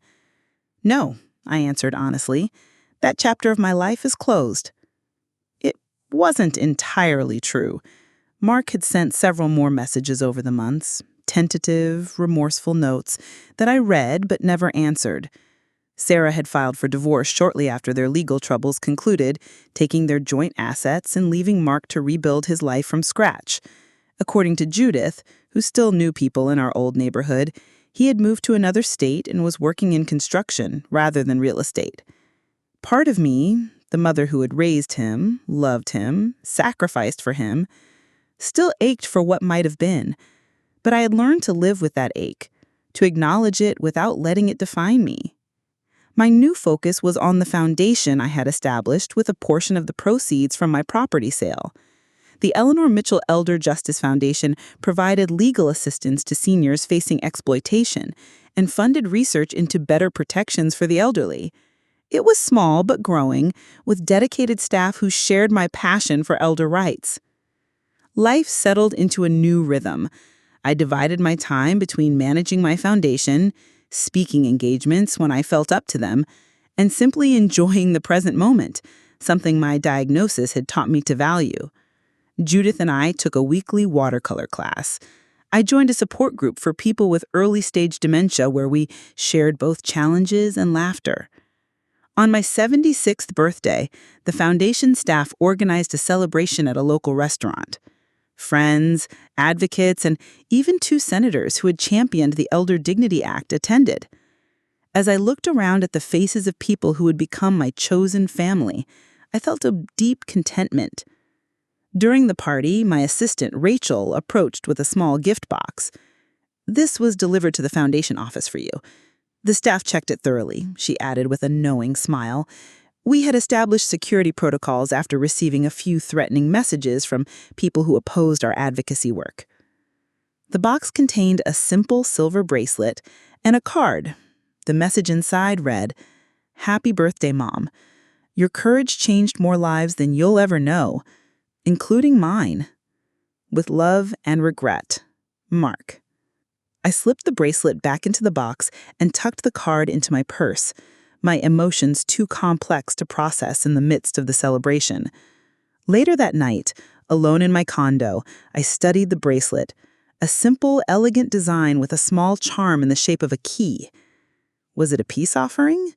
"No," I answered honestly. "That chapter of my life is closed." It wasn't entirely true. Mark had sent several more messages over the months, tentative, remorseful notes that I read but never answered. Sarah had filed for divorce shortly after their legal troubles concluded, taking their joint assets and leaving Mark to rebuild his life from scratch. According to Judith, who still knew people in our old neighborhood, he had moved to another state and was working in construction rather than real estate. Part of me, the mother who had raised him, loved him, sacrificed for him, still ached for what might have been. But I had learned to live with that ache, to acknowledge it without letting it define me. My new focus was on the foundation I had established with a portion of the proceeds from my property sale. The Eleanor Mitchell Elder Justice Foundation provided legal assistance to seniors facing exploitation and funded research into better protections for the elderly. It was small but growing, with dedicated staff who shared my passion for elder rights. Life settled into a new rhythm. I divided my time between managing my foundation, speaking engagements when I felt up to them, and simply enjoying the present moment, something my diagnosis had taught me to value. Judith and I took a weekly watercolor class. I joined a support group for people with early-stage dementia where we shared both challenges and laughter. On my 76th birthday, the foundation staff organized a celebration at a local restaurant. Friends, advocates, and even 2 senators who had championed the Elder Dignity Act attended. As I looked around at the faces of people who would become my chosen family, I felt a deep contentment. During the party, my assistant, Rachel, approached with a small gift box. "This was delivered to the foundation office for you. The staff checked it thoroughly, she added with a knowing smile. We had established security protocols after receiving a few threatening messages from people who opposed our advocacy work. The box contained a simple silver bracelet and a card. The message inside read, "Happy birthday, Mom. Your courage changed more lives than you'll ever know, including mine. With love and regret, Mark." I slipped the bracelet back into the box and tucked the card into my purse, my emotions too complex to process in the midst of the celebration. Later that night, alone in my condo, I studied the bracelet, a simple, elegant design with a small charm in the shape of a key. Was it a peace offering?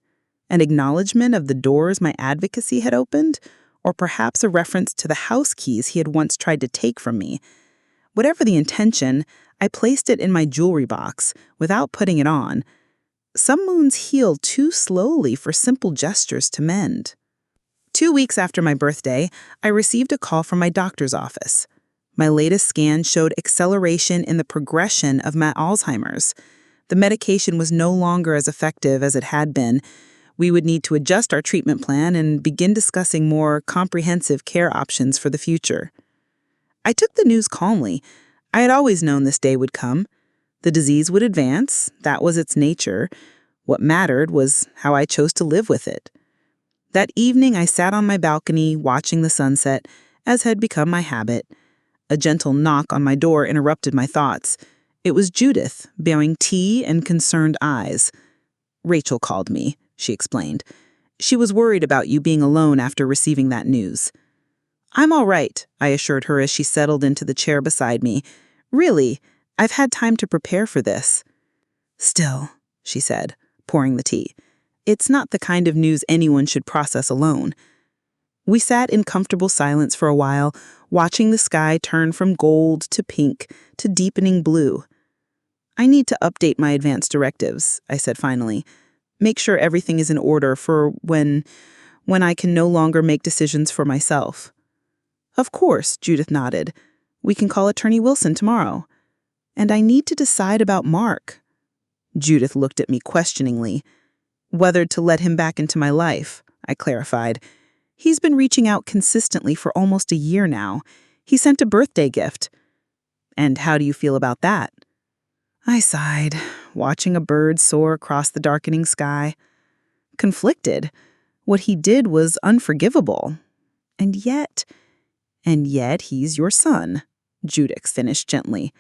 An acknowledgement of the doors my advocacy had opened? Or perhaps a reference to the house keys he had once tried to take from me? Whatever the intention, I placed it in my jewelry box without putting it on. Some wounds heal too slowly for simple gestures to mend. 2 weeks after my birthday, I received a call from my doctor's office. My latest scan showed acceleration in the progression of my Alzheimer's. The medication was no longer as effective as it had been. We would need to adjust our treatment plan and begin discussing more comprehensive care options for the future. I took the news calmly. I had always known this day would come. The disease would advance, that was its nature. What mattered was how I chose to live with it. That evening I sat on my balcony watching the sunset, as had become my habit. A gentle knock on my door interrupted my thoughts. It was Judith, bearing tea and concerned eyes. "Rachel called me," she explained. "She was worried about you being alone after receiving that news." "I'm all right," I assured her as she settled into the chair beside me. "Really, I've had time to prepare for this." "Still," she said, pouring the tea, "it's not the kind of news anyone should process alone." We sat in comfortable silence for a while, watching the sky turn from gold to pink to deepening blue. "I need to update my advance directives," I said finally. "Make sure everything is in order for when I can no longer make decisions for myself." "Of course," Judith nodded. "We can call Attorney Wilson tomorrow." "And I need to decide about Mark." Judith looked at me questioningly. "Whether to let him back into my life," I clarified. "He's been reaching out consistently for almost a year now. He sent a birthday gift." "And how do you feel about that?" I sighed, watching a bird soar across the darkening sky. Conflicted. What he did was unforgivable. And yet he's your son," Judith finished gently.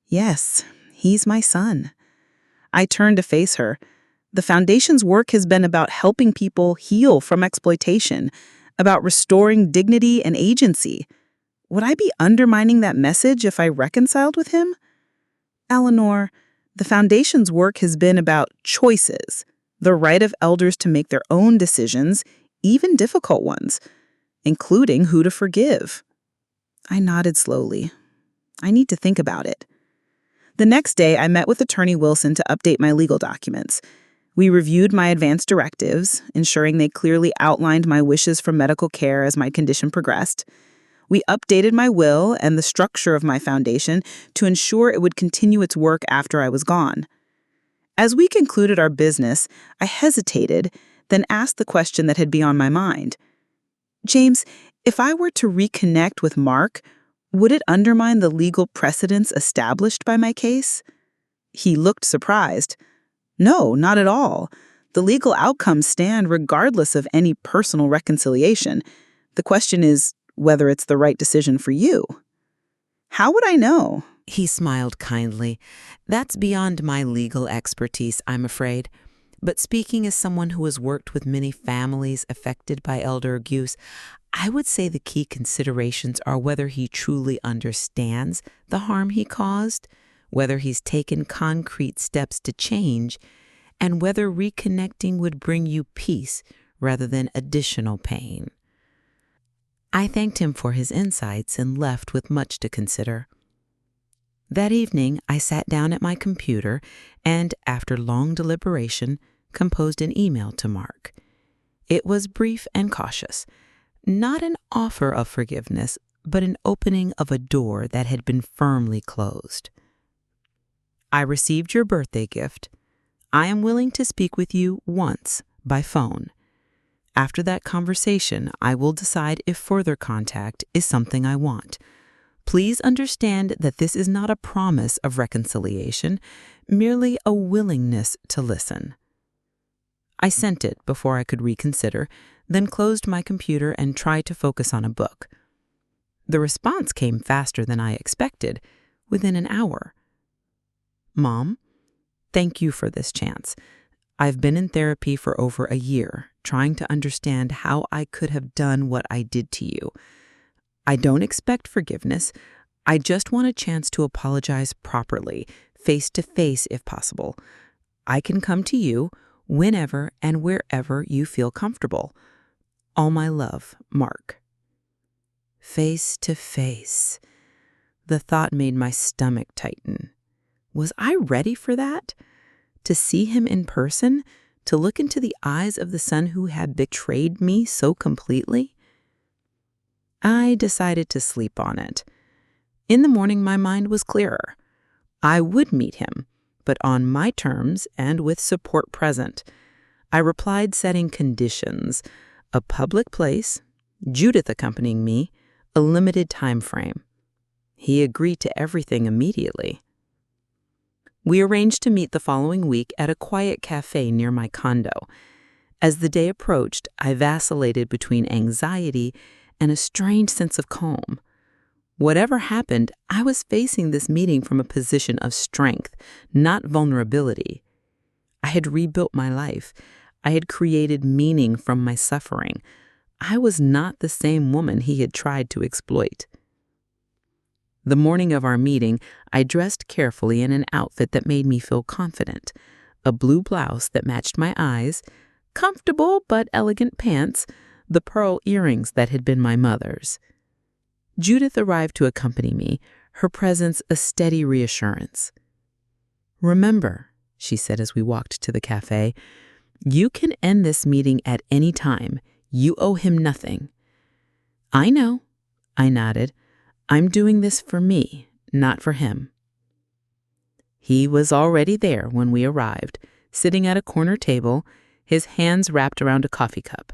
"Yes, he's my son." I turned to face her. The Foundation's work has been about helping people heal from exploitation, about restoring dignity and agency. Would I be undermining that message if I reconciled with him? "Eleanor, the Foundation's work has been about choices, the right of elders to make their own decisions, even difficult ones, including who to forgive." I nodded slowly. "I need to think about it." The next day, I met with Attorney Wilson to update my legal documents. We reviewed my advance directives, ensuring they clearly outlined my wishes for medical care as my condition progressed. We updated my will and the structure of my foundation to ensure it would continue its work after I was gone. As we concluded our business, I hesitated, then asked the question that had been on my mind. "James, if I were to reconnect with Mark, would it undermine the legal precedents established by my case?" He looked surprised. "No, not at all. The legal outcomes stand regardless of any personal reconciliation. The question is whether it's the right decision for you." "How would I know?" He smiled kindly. "That's beyond my legal expertise, I'm afraid. But speaking as someone who has worked with many families affected by elder abuse, I would say the key considerations are whether he truly understands the harm he caused, whether he's taken concrete steps to change, and whether reconnecting would bring you peace rather than additional pain." I thanked him for his insights and left with much to consider. That evening, I sat down at my computer and, after long deliberation, composed an email to Mark. It was brief and cautious, not an offer of forgiveness, but an opening of a door that had been firmly closed. "I received your birthday gift. I am willing to speak with you once by phone. After that conversation, I will decide if further contact is something I want. Please understand that this is not a promise of reconciliation, merely a willingness to listen." I sent it before I could reconsider, then closed my computer and tried to focus on a book. The response came faster than I expected, within an hour. "Mom, thank you for this chance. I've been in therapy for over a year, trying to understand how I could have done what I did to you. I don't expect forgiveness. I just want a chance to apologize properly, face to face if possible. I can come to you whenever and wherever you feel comfortable. All my love, Mark." Face to face. The thought made my stomach tighten. Was I ready for that? To see him in person? To look into the eyes of the son who had betrayed me so completely? I decided to sleep on it. In the morning, my mind was clearer. I would meet him, but on my terms and with support present. I replied, setting conditions: a public place, Judith accompanying me, a limited time frame. He agreed to everything immediately. We arranged to meet the following week at a quiet cafe near my condo. As the day approached, I vacillated between anxiety and a strange sense of calm. Whatever happened, I was facing this meeting from a position of strength, not vulnerability. I had rebuilt my life. I had created meaning from my suffering. I was not the same woman he had tried to exploit. The morning of our meeting, I dressed carefully in an outfit that made me feel confident. A blue blouse that matched my eyes, comfortable but elegant pants, the pearl earrings that had been my mother's. Judith arrived to accompany me, her presence a steady reassurance. "Remember," she said as we walked to the cafe, "you can end this meeting at any time. You owe him nothing." "I know," I nodded. "I'm doing this for me, not for him." He was already there when we arrived, sitting at a corner table, his hands wrapped around a coffee cup.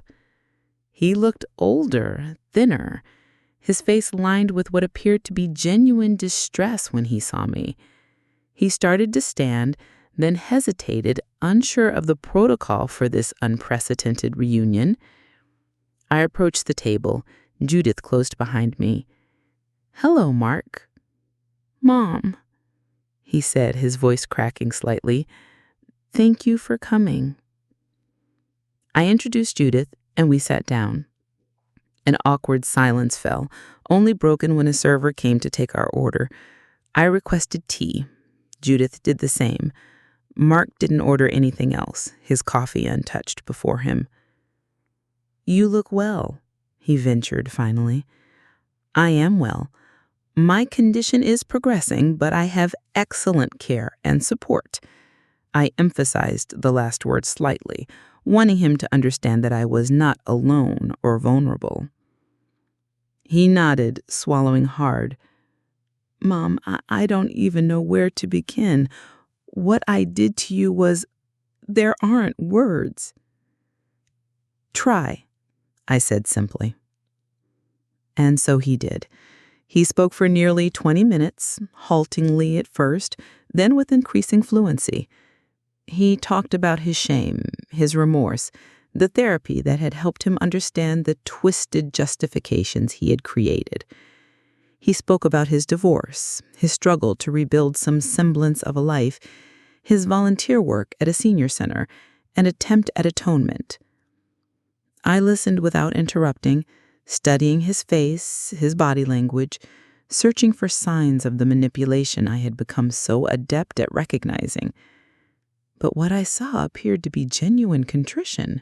He looked older, thinner, his face lined with what appeared to be genuine distress when he saw me. He started to stand, then hesitated, unsure of the protocol for this unprecedented reunion. I approached the table, Judith closed behind me. "Hello, Mark." "Mom," he said, his voice cracking slightly. "Thank you for coming." I introduced Judith, and we sat down. An awkward silence fell, only broken when a server came to take our order. I requested tea. Judith did the same. Mark didn't order anything else, his coffee untouched before him. "You look well," he ventured finally. "I am well. My condition is progressing, but I have excellent care and support." I emphasized the last word slightly, wanting him to understand that I was not alone or vulnerable. He nodded, swallowing hard. "Mom, I don't even know where to begin. What I did to you was... there aren't words." "Try," I said simply. And so he did. He spoke for nearly 20 minutes, haltingly at first, then with increasing fluency. He talked about his shame, his remorse, the therapy that had helped him understand the twisted justifications he had created. He spoke about his divorce, his struggle to rebuild some semblance of a life, his volunteer work at a senior center, an attempt at atonement. I listened without interrupting, studying his face, his body language, searching for signs of the manipulation I had become so adept at recognizing. But what I saw appeared to be genuine contrition.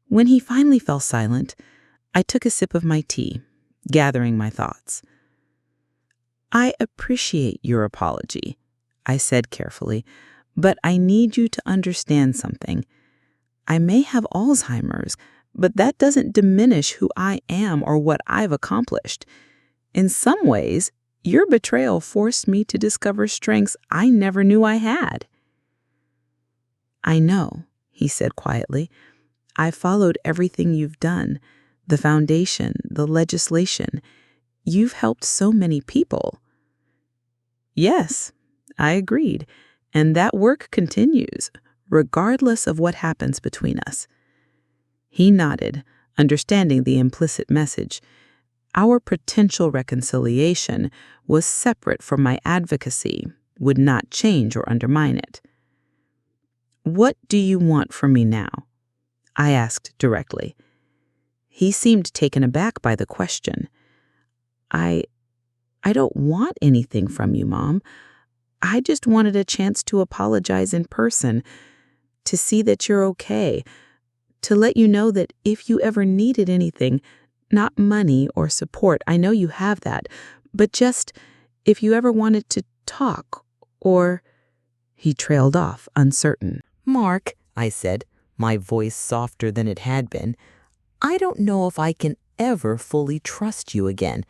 When he finally fell silent, I took a sip of my tea, gathering my thoughts. "I appreciate your apology," I said carefully, "but I need you to understand something. I may have Alzheimer's, but that doesn't diminish who I am or what I've accomplished. In some ways, your betrayal forced me to discover strengths I never knew I had." "I know," he said quietly. "I followed everything you've done, the foundation, the legislation. You've helped so many people." Yes, I agreed, and that work continues, regardless of what happens between us. He nodded, understanding the implicit message. Our potential reconciliation was separate from my advocacy, would not change or undermine it. "What do you want from me now?" I asked directly. He seemed taken aback by the question. I don't want anything from you, Mom. I just wanted a chance to apologize in person, to see that you're okay, to let you know that if you ever needed anything, not money or support, I know you have that, but just if you ever wanted to talk, or—" He trailed off, uncertain. "Mark," I said, my voice softer than it had been, "I don't know if I can ever fully trust you again.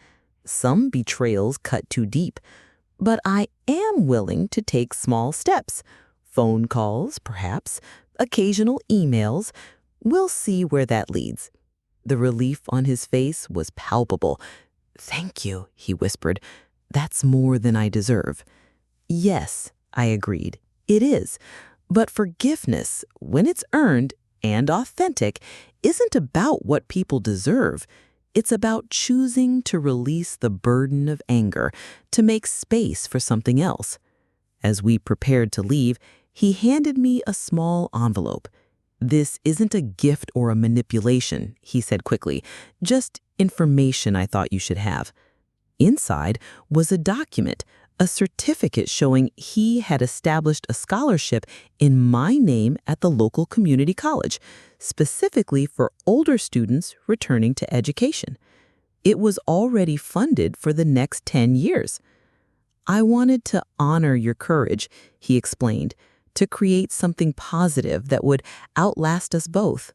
Some betrayals cut too deep, but I am willing to take small steps. Phone calls, perhaps, occasional emails. We'll see where that leads." The relief on his face was palpable. "Thank you," he whispered. "That's more than I deserve." "Yes," I agreed, "it is. But forgiveness, when it's earned and authentic, isn't about what people deserve. It's about choosing to release the burden of anger, to make space for something else." As we prepared to leave, he handed me a small envelope. "This isn't a gift or a manipulation," he said quickly, "just information I thought you should have." Inside was a document, a certificate showing he had established a scholarship in my name at the local community college, specifically for older students returning to education. It was already funded for the next 10 years. "I wanted to honor your courage," he explained, "to create something positive that would outlast us both."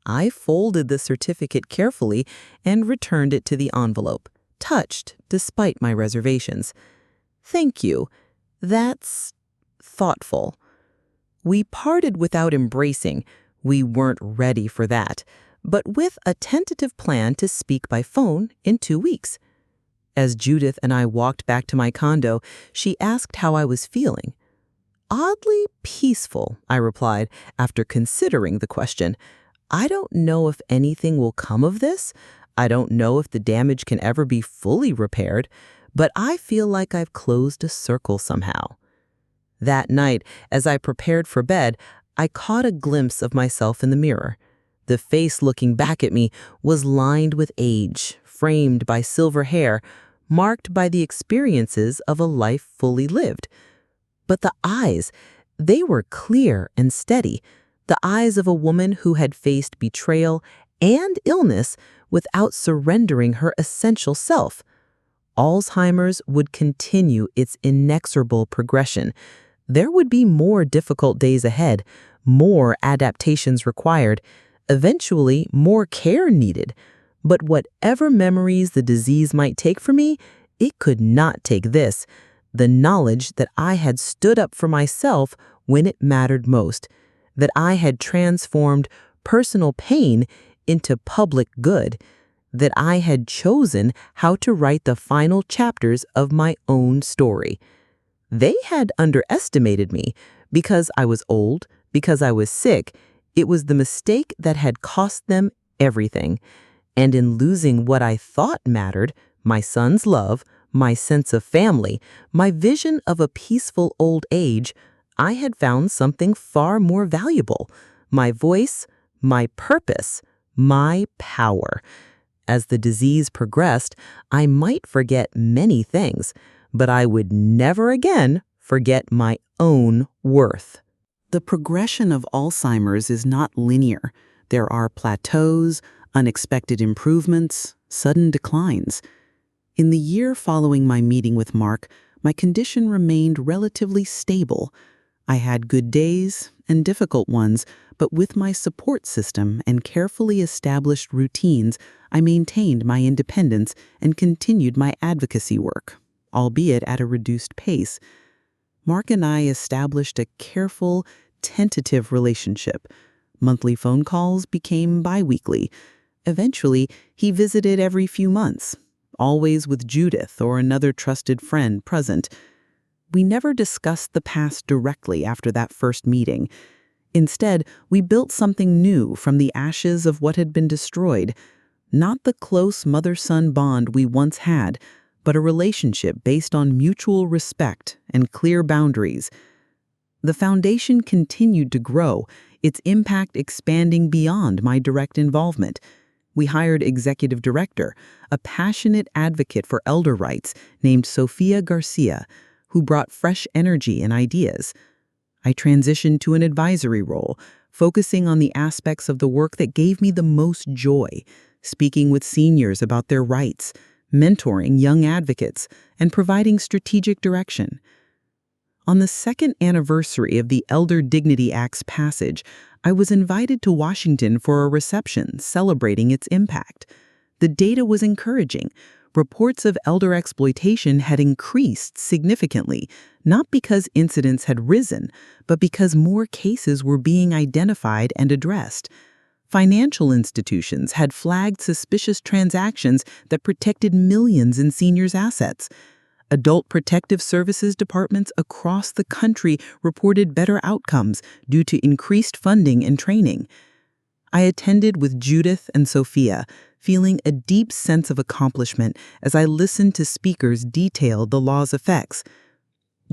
I folded the certificate carefully and returned it to the envelope, touched despite my reservations. "Thank you. That's thoughtful." We parted without embracing. We weren't ready for that, but with a tentative plan to speak by phone in 2 weeks. As Judith and I walked back to my condo, she asked how I was feeling. "Oddly peaceful," I replied, after considering the question. "I don't know if anything will come of this. I don't know if the damage can ever be fully repaired, but I feel like I've closed a circle somehow." That night, as I prepared for bed, I caught a glimpse of myself in the mirror. The face looking back at me was lined with age, framed by silver hair, marked by the experiences of a life fully lived. But the eyes, they were clear and steady, the eyes of a woman who had faced betrayal and illness without surrendering her essential self. Alzheimer's would continue its inexorable progression. There would be more difficult days ahead, more adaptations required, eventually more care needed. But whatever memories the disease might take from me, it could not take this, the knowledge that I had stood up for myself when it mattered most, that I had transformed personal pain into public good, that I had chosen how to write the final chapters of my own story. They had underestimated me because I was old, because I was sick. It was the mistake that had cost them everything. And in losing what I thought mattered, my son's love, my sense of family, my vision of a peaceful old age, I had found something far more valuable: my voice, my purpose, my power. As the disease progressed, I might forget many things, but I would never again forget my own worth. The progression of Alzheimer's is not linear. There are plateaus, unexpected improvements, sudden declines. In the year following my meeting with Mark, my condition remained relatively stable. I had good days and difficult ones, but with my support system and carefully established routines, I maintained my independence and continued my advocacy work, albeit at a reduced pace. Mark and I established a careful, tentative relationship. Monthly phone calls became biweekly. Eventually, he visited every few months, always with Judith or another trusted friend present. We never discussed the past directly after that first meeting. Instead, we built something new from the ashes of what had been destroyed. Not the close mother-son bond we once had, but a relationship based on mutual respect and clear boundaries. The foundation continued to grow, its impact expanding beyond my direct involvement. We hired executive director, a passionate advocate for elder rights named Sofia Garcia, who brought fresh energy and ideas. I transitioned to an advisory role, focusing on the aspects of the work that gave me the most joy, speaking with seniors about their rights, mentoring young advocates, and providing strategic direction. On the second anniversary of the Elder Dignity Act's passage, I was invited to Washington for a reception celebrating its impact. The data was encouraging. Reports of elder exploitation had increased significantly, not because incidents had risen, but because more cases were being identified and addressed. Financial institutions had flagged suspicious transactions that protected millions in seniors' assets. Adult protective services departments across the country reported better outcomes due to increased funding and training. I attended with Judith and Sophia, feeling a deep sense of accomplishment as I listened to speakers detail the law's effects.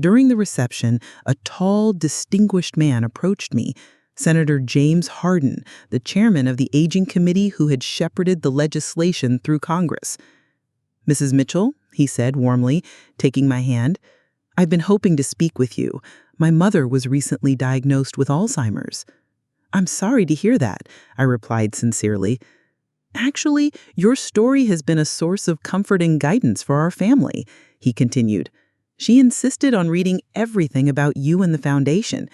During the reception, a tall, distinguished man approached me, Senator James Hardin, the chairman of the Aging Committee who had shepherded the legislation through Congress. "Mrs. Mitchell," he said warmly, taking my hand, "I've been hoping to speak with you. My mother was recently diagnosed with Alzheimer's." "I'm sorry to hear that," I replied sincerely. "Actually, your story has been a source of comfort and guidance for our family," he continued. "She insisted on reading everything about you and the foundation.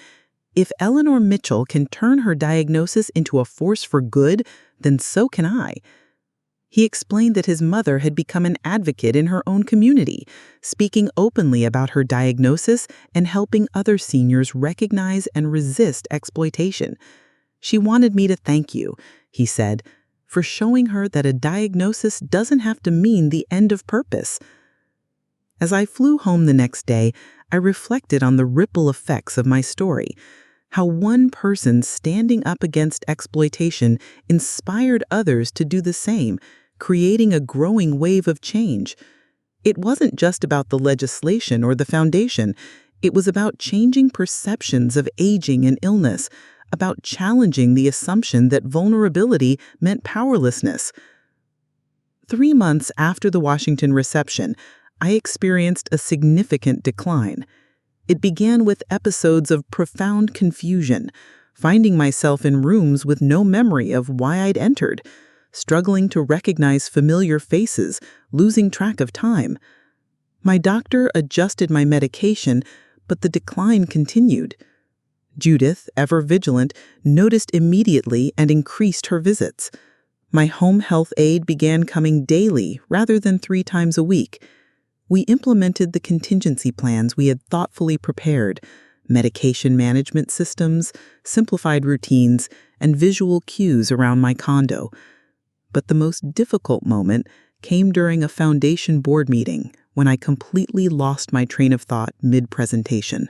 If Eleanor Mitchell can turn her diagnosis into a force for good, then so can I." He explained that his mother had become an advocate in her own community, speaking openly about her diagnosis and helping other seniors recognize and resist exploitation. "She wanted me to thank you," he said, "for showing her that a diagnosis doesn't have to mean the end of purpose." As I flew home the next day, I reflected on the ripple effects of my story, how one person standing up against exploitation inspired others to do the same, creating a growing wave of change. It wasn't just about the legislation or the foundation. It was about changing perceptions of aging and illness, about challenging the assumption that vulnerability meant powerlessness. 3 months after the Washington reception, I experienced a significant decline. It began with episodes of profound confusion, finding myself in rooms with no memory of why I'd entered, struggling to recognize familiar faces, losing track of time. My doctor adjusted my medication, but the decline continued. Judith, ever vigilant, noticed immediately and increased her visits. My home health aide began coming daily rather than 3 times a week. We implemented the contingency plans we had thoughtfully prepared: medication management systems, simplified routines, and visual cues around my condo. But the most difficult moment came during a foundation board meeting when I completely lost my train of thought mid-presentation.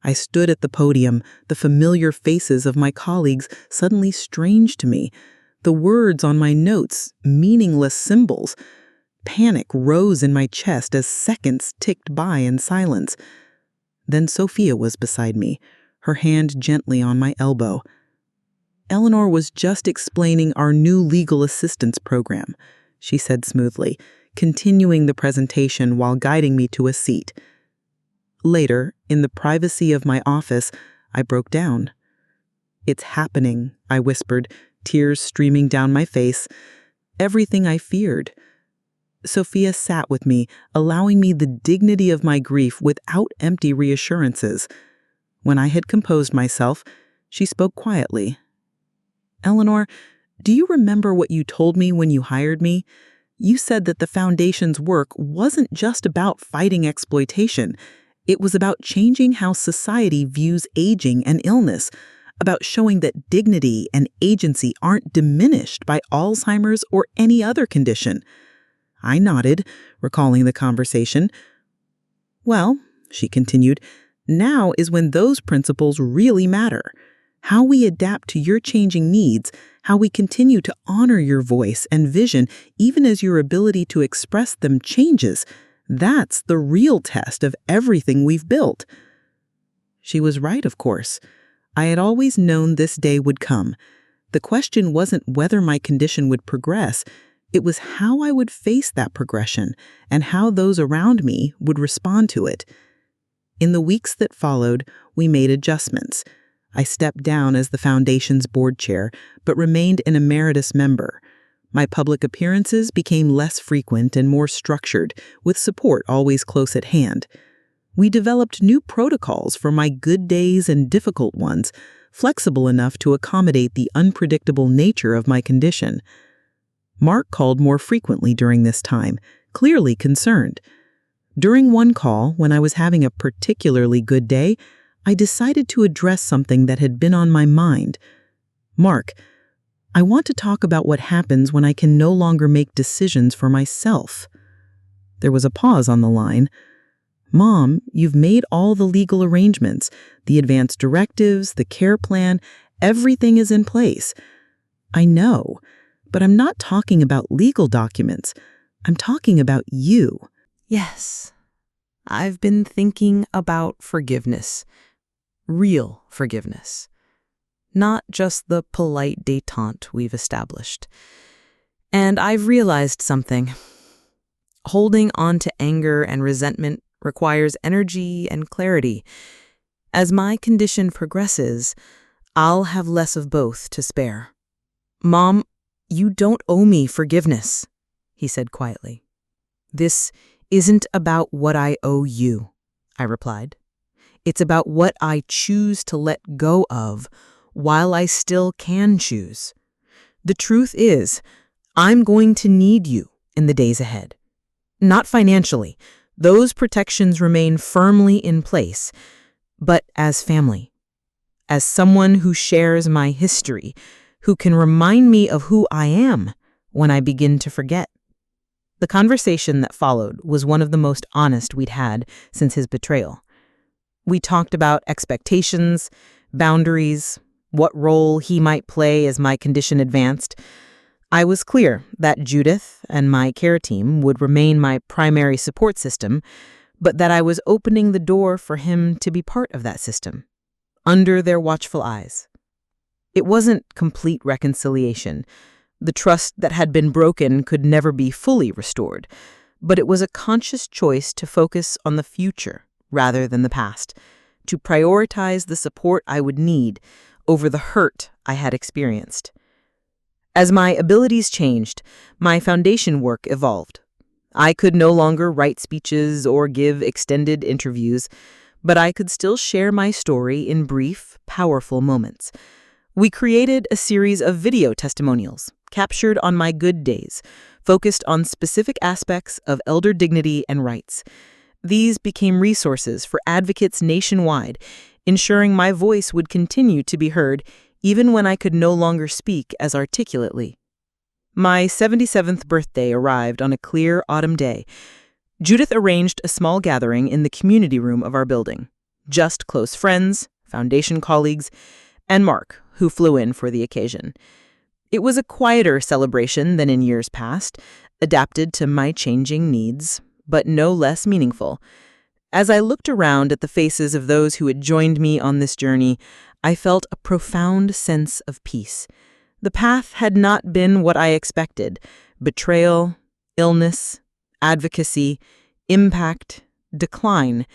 I stood at the podium, the familiar faces of my colleagues suddenly strange to me, the words on my notes meaningless symbols. Panic rose in my chest as seconds ticked by in silence. Then Sophia was beside me, her hand gently on my elbow. "Eleanor was just explaining our new legal assistance program," she said smoothly, continuing the presentation while guiding me to a seat. Later, in the privacy of my office, I broke down. "It's happening," I whispered, tears streaming down my face. "Everything I feared." Sophia sat with me, allowing me the dignity of my grief without empty reassurances. When I had composed myself, she spoke quietly. "Eleanor, do you remember what you told me when you hired me? You said that the Foundation's work wasn't just about fighting exploitation. It was about changing how society views aging and illness, about showing that dignity and agency aren't diminished by Alzheimer's or any other condition. I nodded, recalling the conversation. "Well," she continued, "now is when those principles really matter. How we adapt to your changing needs, how we continue to honor your voice and vision even as your ability to express them changes, that's the real test of everything we've built." She was right, of course. I had always known this day would come. The question wasn't whether my condition would progress, it was how I would face that progression and how those around me would respond to it. In the weeks that followed, we made adjustments. I stepped down as the Foundation's board chair, but remained an emeritus member. My public appearances became less frequent and more structured, with support always close at hand. We developed new protocols for my good days and difficult ones, flexible enough to accommodate the unpredictable nature of my condition. Mark called more frequently during this time, clearly concerned. During one call, when I was having a particularly good day, I decided to address something that had been on my mind. "Mark, I want to talk about what happens when I can no longer make decisions for myself." There was a pause on the line. "Mom, you've made all the legal arrangements, the advance directives, the care plan, everything is in place." "I know, but I'm not talking about legal documents. I'm talking about you." Yes, I've been thinking about forgiveness. Real forgiveness. Not just the polite détente we've established. And I've realized something. Holding on to anger and resentment requires energy and clarity. As my condition progresses, I'll have less of both to spare. "Mom, you don't owe me forgiveness," he said quietly. "This isn't about what I owe you," I replied. "It's about what I choose to let go of while I still can choose. The truth is, I'm going to need you in the days ahead. Not financially. Those protections remain firmly in place, but as family, as someone who shares my history, who can remind me of who I am when I begin to forget." The conversation that followed was one of the most honest we'd had since his betrayal. We talked about expectations, boundaries, what role he might play as my condition advanced. I was clear that Judith and my care team would remain my primary support system, but that I was opening the door for him to be part of that system, under their watchful eyes. It wasn't complete reconciliation. The trust that had been broken could never be fully restored, but it was a conscious choice to focus on the future rather than the past, to prioritize the support I would need over the hurt I had experienced. As my abilities changed, my foundation work evolved. I could no longer write speeches or give extended interviews, but I could still share my story in brief, powerful moments. We created a series of video testimonials, captured on my good days, focused on specific aspects of elder dignity and rights. These became resources for advocates nationwide, ensuring my voice would continue to be heard even when I could no longer speak as articulately. My 77th birthday arrived on a clear autumn day. Judith arranged a small gathering in the community room of our building. Just close friends, foundation colleagues, and Mark, who flew in for the occasion. It was a quieter celebration than in years past, adapted to my changing needs, but no less meaningful. As I looked around at the faces of those who had joined me on this journey, I felt a profound sense of peace. The path had not been what I expected: betrayal, illness, advocacy, impact, decline.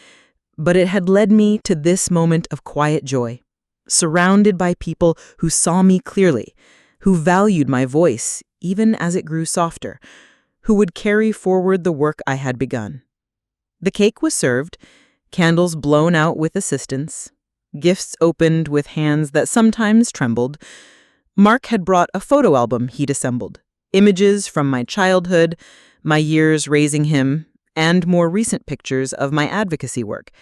But it had led me to this moment of quiet joy, surrounded by people who saw me clearly, who valued my voice even as it grew softer, who would carry forward the work I had begun. The cake was served, candles blown out with assistance, gifts opened with hands that sometimes trembled. Mark had brought a photo album he'd assembled, images from my childhood, my years raising him, and more recent pictures of my advocacy work,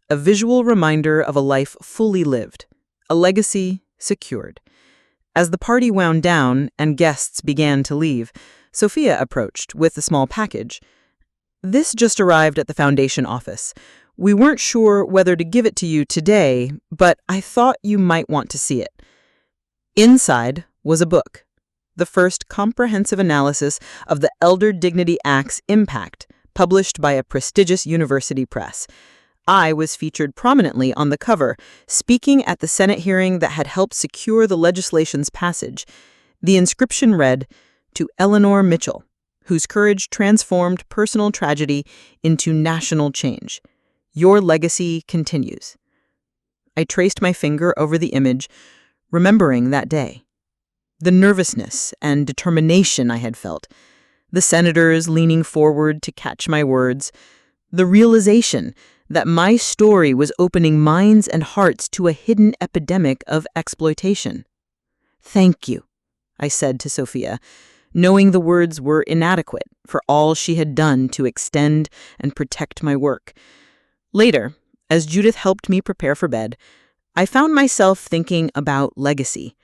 a visual reminder of a life fully lived, a legacy secured. As the party wound down and guests began to leave, Sophia approached with a small package. "This just arrived at the foundation office. We weren't sure whether to give it to you today, but I thought you might want to see it." Inside was a book, the first comprehensive analysis of the Elder Dignity Act's impact, published by a prestigious university press. I was featured prominently on the cover, speaking at the Senate hearing that had helped secure the legislation's passage. The inscription read, "To Eleanor Mitchell, whose courage transformed personal tragedy into national change. Your legacy continues." I traced my finger over the image, remembering that day. The nervousness and determination I had felt, the senators leaning forward to catch my words, the realization that my story was opening minds and hearts to a hidden epidemic of exploitation. "Thank you," I said to Sophia, knowing the words were inadequate for all she had done to extend and protect my work. Later, as Judith helped me prepare for bed, I found myself thinking about legacy.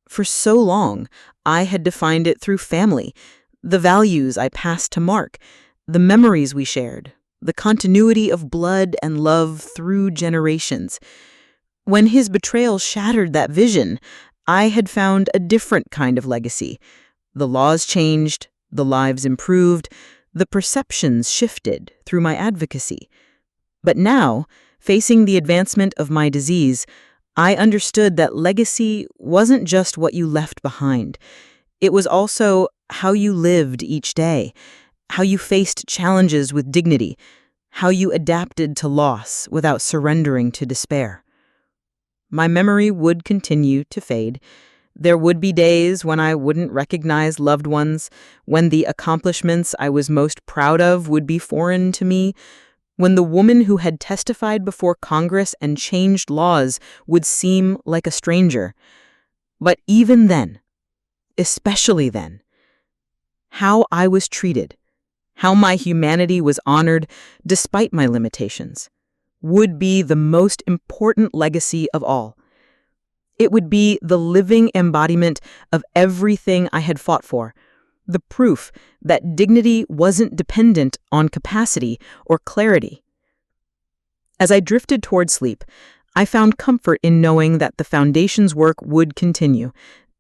For so long, I had defined it through family, the values I passed to Mark, the memories we shared, the continuity of blood and love through generations. When his betrayal shattered that vision, I had found a different kind of legacy. The laws changed, the lives improved, the perceptions shifted through my advocacy. But now, facing the advancement of my disease, I understood that legacy wasn't just what you left behind. It was also how you lived each day, how you faced challenges with dignity, how you adapted to loss without surrendering to despair. My memory would continue to fade. There would be days when I wouldn't recognize loved ones, when the accomplishments I was most proud of would be foreign to me, when the woman who had testified before Congress and changed laws would seem like a stranger. But even then, especially then, how I was treated, how my humanity was honored despite my limitations, would be the most important legacy of all. It would be the living embodiment of everything I had fought for, the proof that dignity wasn't dependent on capacity or clarity. As I drifted toward sleep, I found comfort in knowing that the Foundation's work would continue,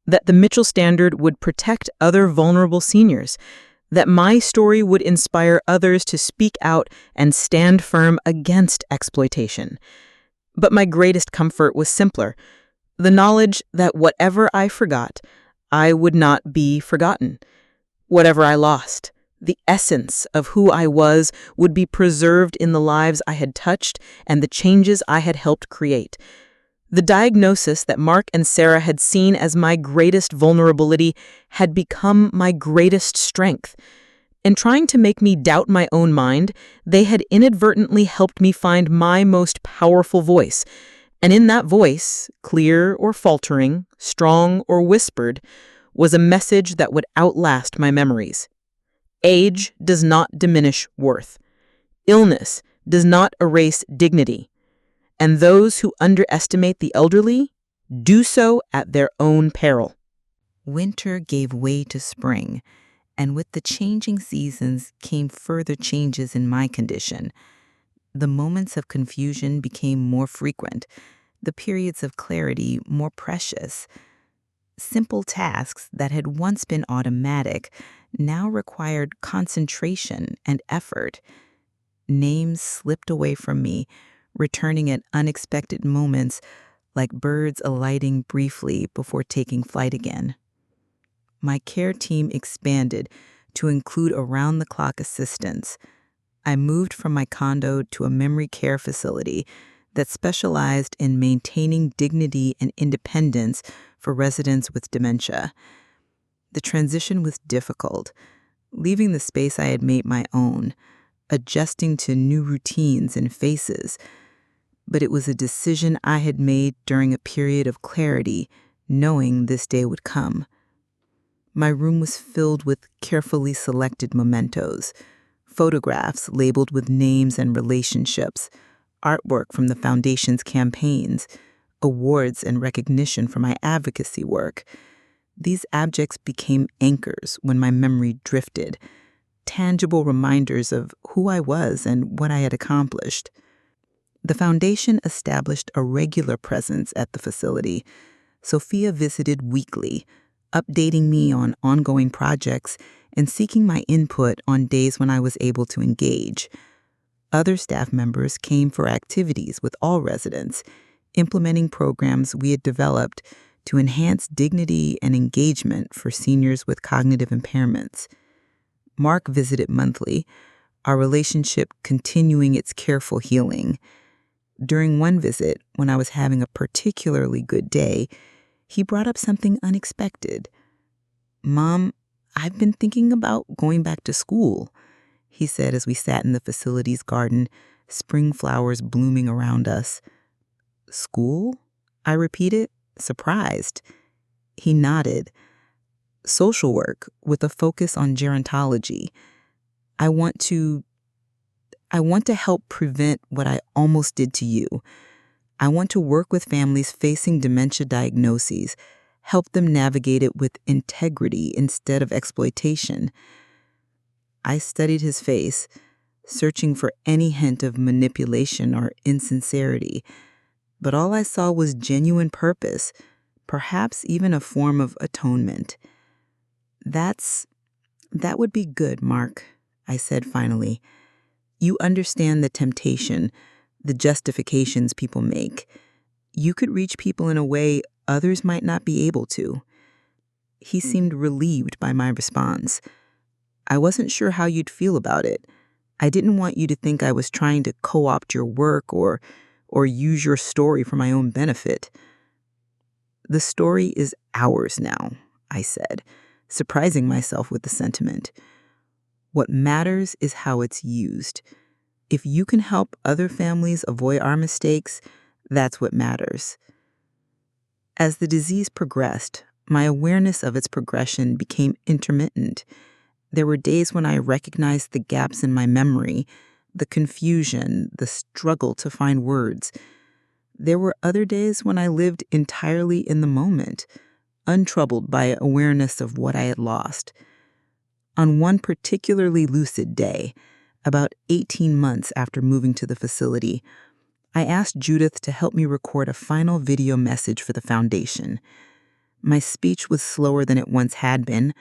that the Mitchell Standard would protect other vulnerable seniors, that my story would inspire others to speak out and stand firm against exploitation. But my greatest comfort was simpler, the knowledge that whatever I forgot, I would not be forgotten. Whatever I lost, the essence of who I was would be preserved in the lives I had touched and the changes I had helped create. The diagnosis that Mark and Sarah had seen as my greatest vulnerability had become my greatest strength. In trying to make me doubt my own mind, they had inadvertently helped me find my most powerful voice. And in that voice, clear or faltering, strong or whispered, was a message that would outlast my memories. Age does not diminish worth. Illness does not erase dignity. And those who underestimate the elderly do so at their own peril. Winter gave way to spring, and with the changing seasons came further changes in my condition. The moments of confusion became more frequent, the periods of clarity more precious. Simple tasks that had once been automatic now required concentration and effort. Names slipped away from me, returning at unexpected moments, like birds alighting briefly before taking flight again. My care team expanded to include around-the-clock assistance. I moved from my condo to a memory care facility that specialized in maintaining dignity and independence for residents with dementia. The transition was difficult, leaving the space I had made my own, adjusting to new routines and faces. But it was a decision I had made during a period of clarity, knowing this day would come. My room was filled with carefully selected mementos, photographs labeled with names and relationships, artwork from the foundation's campaigns, awards and recognition for my advocacy work. These objects became anchors when my memory drifted, tangible reminders of who I was and what I had accomplished. The foundation established a regular presence at the facility. Sophia visited weekly, updating me on ongoing projects and seeking my input on days when I was able to engage. Other staff members came for activities with all residents, implementing programs we had developed to enhance dignity and engagement for seniors with cognitive impairments. Mark visited monthly, our relationship continuing its careful healing. During one visit, when I was having a particularly good day, he brought up something unexpected. "Mom, I've been thinking about going back to school," he said as we sat in the facility's garden, spring flowers blooming around us. "School?" I repeated, surprised. He nodded. "Social work with a focus on gerontology. I want to help prevent what I almost did to you. I want to work with families facing dementia diagnoses, help them navigate it with integrity instead of exploitation." I studied his face, searching for any hint of manipulation or insincerity, but all I saw was genuine purpose, perhaps even a form of atonement. That would be good, Mark," I said finally. "You understand the temptation, the justifications people make. You could reach people in a way others might not be able to." He seemed relieved by my response. "I wasn't sure how you'd feel about it. I didn't want you to think I was trying to co-opt your work or use your story for my own benefit." "The story is ours now," I said, surprising myself with the sentiment. "What matters is how it's used. If you can help other families avoid our mistakes, that's what matters." As the disease progressed, my awareness of its progression became intermittent. There were days when I recognized the gaps in my memory, the confusion, the struggle to find words. There were other days when I lived entirely in the moment, untroubled by awareness of what I had lost. On one particularly lucid day, about 18 months after moving to the facility, I asked Judith to help me record a final video message for the foundation. My speech was slower than it once had been,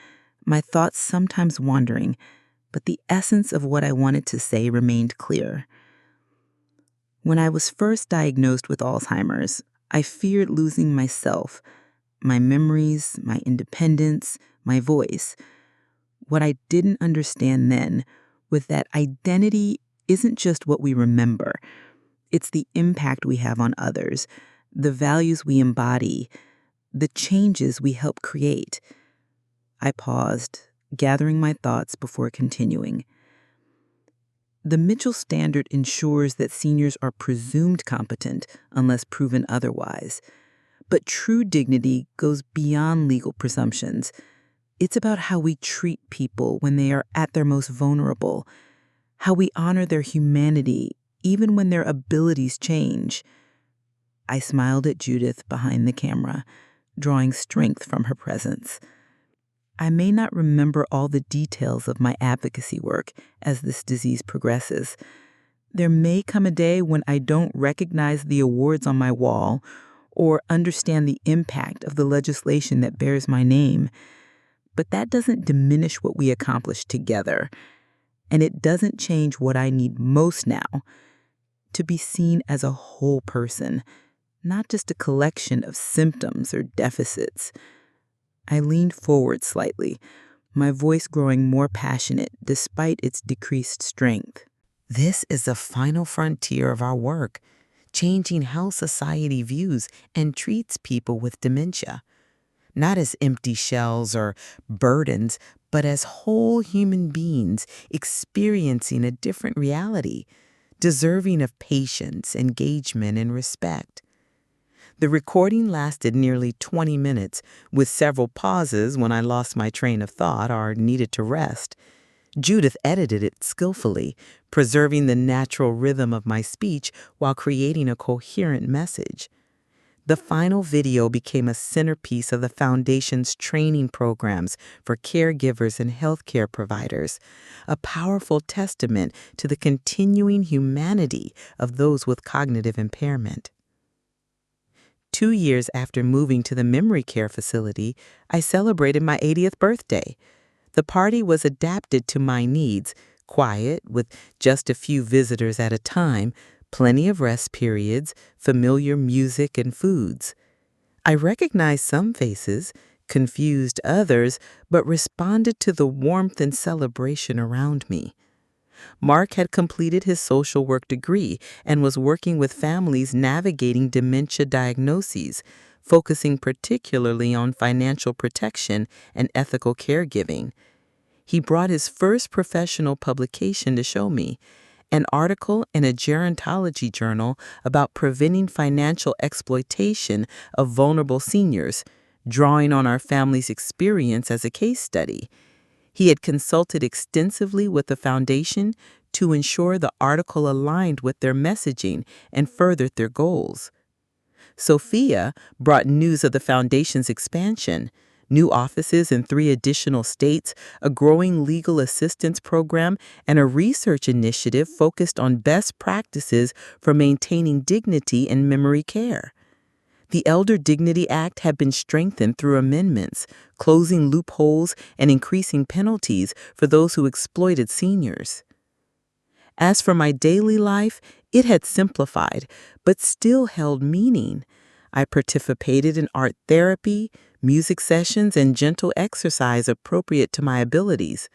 my thoughts sometimes wandering, but the essence of what I wanted to say remained clear. When I was first diagnosed with Alzheimer's, I feared losing myself, my memories, my independence, my voice. What I didn't understand then was that identity isn't just what we remember. It's the impact we have on others, the values we embody, the changes we help create. I paused, gathering my thoughts before continuing. The Mitchell Standard ensures that seniors are presumed competent unless proven otherwise. But true dignity goes beyond legal presumptions. It's about how we treat people when they are at their most vulnerable, how we honor their humanity even when their abilities change. I smiled at Judith behind the camera, drawing strength from her presence. I may not remember all the details of my advocacy work as this disease progresses. There may come a day when I don't recognize the awards on my wall or understand the impact of the legislation that bears my name. But that doesn't diminish what we accomplished together. And it doesn't change what I need most now, to be seen as a whole person, not just a collection of symptoms or deficits. I leaned forward slightly, my voice growing more passionate despite its decreased strength. This is the final frontier of our work, changing how society views and treats people with dementia, not as empty shells or burdens, but as whole human beings experiencing a different reality, deserving of patience, engagement, and respect. The recording lasted nearly 20 minutes, with several pauses when I lost my train of thought or needed to rest. Judith edited it skillfully, preserving the natural rhythm of my speech while creating a coherent message. The final video became a centerpiece of the Foundation's training programs for caregivers and healthcare providers, a powerful testament to the continuing humanity of those with cognitive impairment. 2 years after moving to the memory care facility, I celebrated my 80th birthday. The party was adapted to my needs, quiet, with just a few visitors at a time, plenty of rest periods, familiar music and foods. I recognized some faces, confused others, but responded to the warmth and celebration around me. Mark had completed his social work degree and was working with families navigating dementia diagnoses, focusing particularly on financial protection and ethical caregiving. He brought his first professional publication to show me, an article in a gerontology journal about preventing financial exploitation of vulnerable seniors, drawing on our family's experience as a case study. He had consulted extensively with the foundation to ensure the article aligned with their messaging and furthered their goals. Sophia brought news of the foundation's expansion, new offices in 3 additional states, a growing legal assistance program, and a research initiative focused on best practices for maintaining dignity in memory care. The Elder Dignity Act had been strengthened through amendments, closing loopholes and increasing penalties for those who exploited seniors. As for my daily life, it had simplified, but still held meaning. I participated in art therapy, music sessions, and gentle exercise appropriate to my abilities.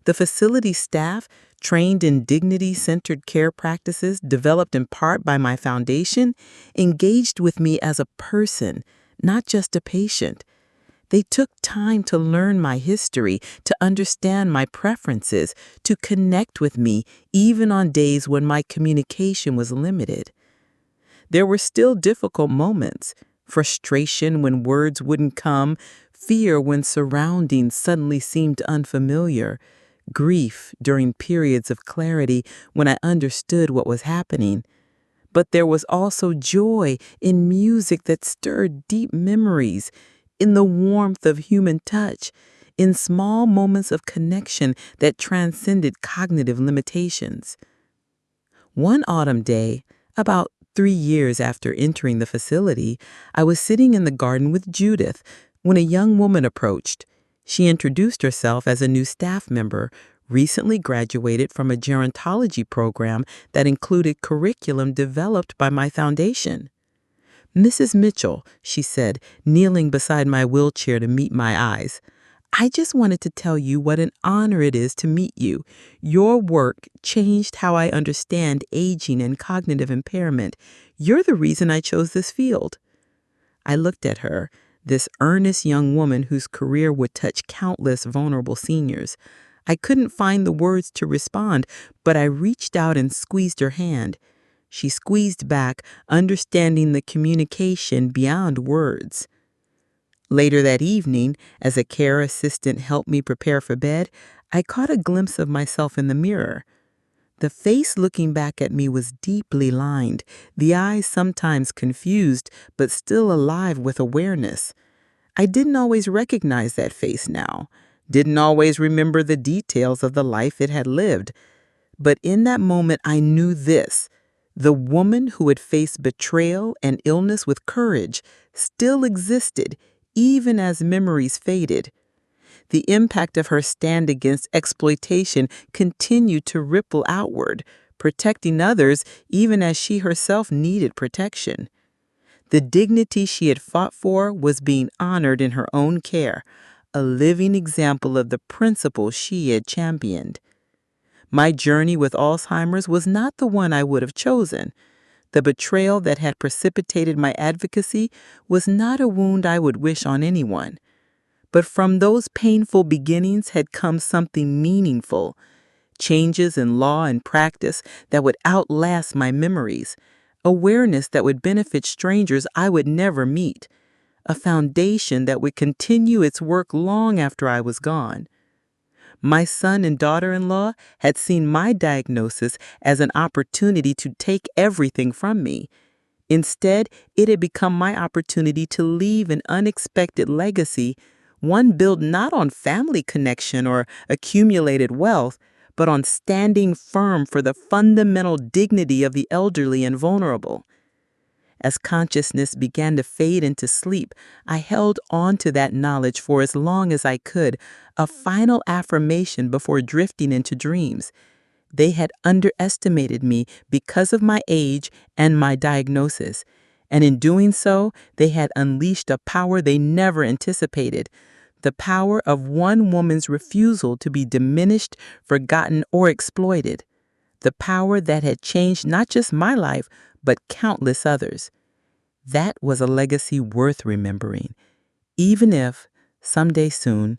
The facility staff, trained in dignity-centered care practices developed in part by my foundation, engaged with me as a person, not just a patient. They took time to learn my history, to understand my preferences, to connect with me even on days when my communication was limited. There were still difficult moments, frustration when words wouldn't come, fear when surroundings suddenly seemed unfamiliar, grief during periods of clarity when I understood what was happening. But there was also joy in music that stirred deep memories, in the warmth of human touch, in small moments of connection that transcended cognitive limitations. One autumn day, about 3 years after entering the facility, I was sitting in the garden with Judith when a young woman approached. She introduced herself as a new staff member, recently graduated from a gerontology program that included curriculum developed by my foundation. "Mrs. Mitchell," she said, kneeling beside my wheelchair to meet my eyes, "I just wanted to tell you what an honor it is to meet you. Your work changed how I understand aging and cognitive impairment. You're the reason I chose this field." I looked at her, this earnest young woman whose career would touch countless vulnerable seniors. I couldn't find the words to respond, but I reached out and squeezed her hand. She squeezed back, understanding the communication beyond words. Later that evening, as a care assistant helped me prepare for bed, I caught a glimpse of myself in the mirror. The face looking back at me was deeply lined, the eyes sometimes confused, but still alive with awareness. I didn't always recognize that face now, didn't always remember the details of the life it had lived. But in that moment, I knew this: the woman who had faced betrayal and illness with courage still existed, even as memories faded. The impact of her stand against exploitation continued to ripple outward, protecting others even as she herself needed protection. The dignity she had fought for was being honored in her own care, a living example of the principles she had championed. My journey with Alzheimer's was not the one I would have chosen. The betrayal that had precipitated my advocacy was not a wound I would wish on anyone. But from those painful beginnings had come something meaningful, changes in law and practice that would outlast my memories, awareness that would benefit strangers I would never meet, a foundation that would continue its work long after I was gone. My son and daughter-in-law had seen my diagnosis as an opportunity to take everything from me. Instead, it had become my opportunity to leave an unexpected legacy, one built not on family connection or accumulated wealth, but on standing firm for the fundamental dignity of the elderly and vulnerable. As consciousness began to fade into sleep, I held on to that knowledge for as long as I could, a final affirmation before drifting into dreams. They had underestimated me because of my age and my diagnosis, and in doing so, they had unleashed a power they never anticipated, the power of one woman's refusal to be diminished, forgotten, or exploited, the power that had changed not just my life, but countless others. That was a legacy worth remembering, even if, someday soon,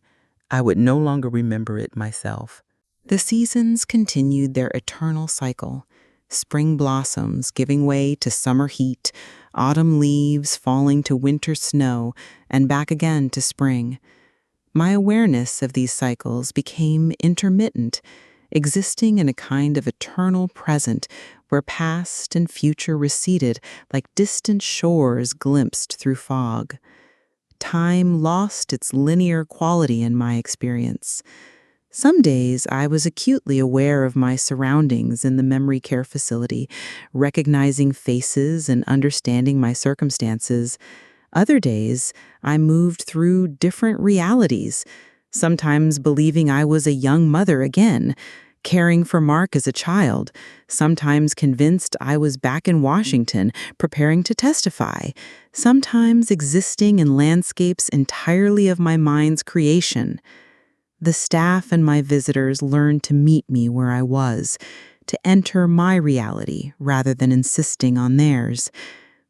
I would no longer remember it myself. The seasons continued their eternal cycle, spring blossoms giving way to summer heat, autumn leaves falling to winter snow, and back again to spring. My awareness of these cycles became intermittent, existing in a kind of eternal present where past and future receded like distant shores glimpsed through fog. Time lost its linear quality in my experience. Some days I was acutely aware of my surroundings in the memory care facility, recognizing faces and understanding my circumstances. Other days I moved through different realities, sometimes believing I was a young mother again, caring for Mark as a child, sometimes convinced I was back in Washington, preparing to testify, sometimes existing in landscapes entirely of my mind's creation. The staff and my visitors learned to meet me where I was, to enter my reality rather than insisting on theirs.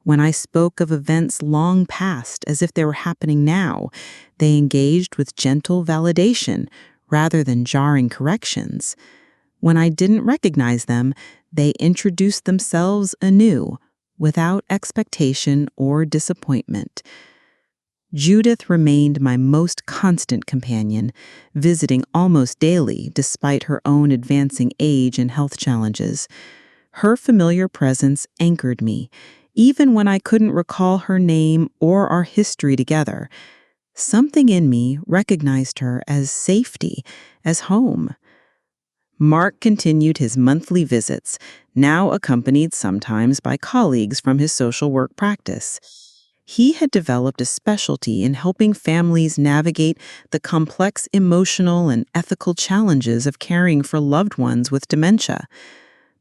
When I spoke of events long past as if they were happening now, they engaged with gentle validation rather than jarring corrections. When I didn't recognize them, they introduced themselves anew, without expectation or disappointment. Judith remained my most constant companion, visiting almost daily despite her own advancing age and health challenges. Her familiar presence anchored me, even when I couldn't recall her name or our history together. Something in me recognized her as safety, as home. Mark continued his monthly visits, now accompanied sometimes by colleagues from his social work practice. He had developed a specialty in helping families navigate the complex emotional and ethical challenges of caring for loved ones with dementia.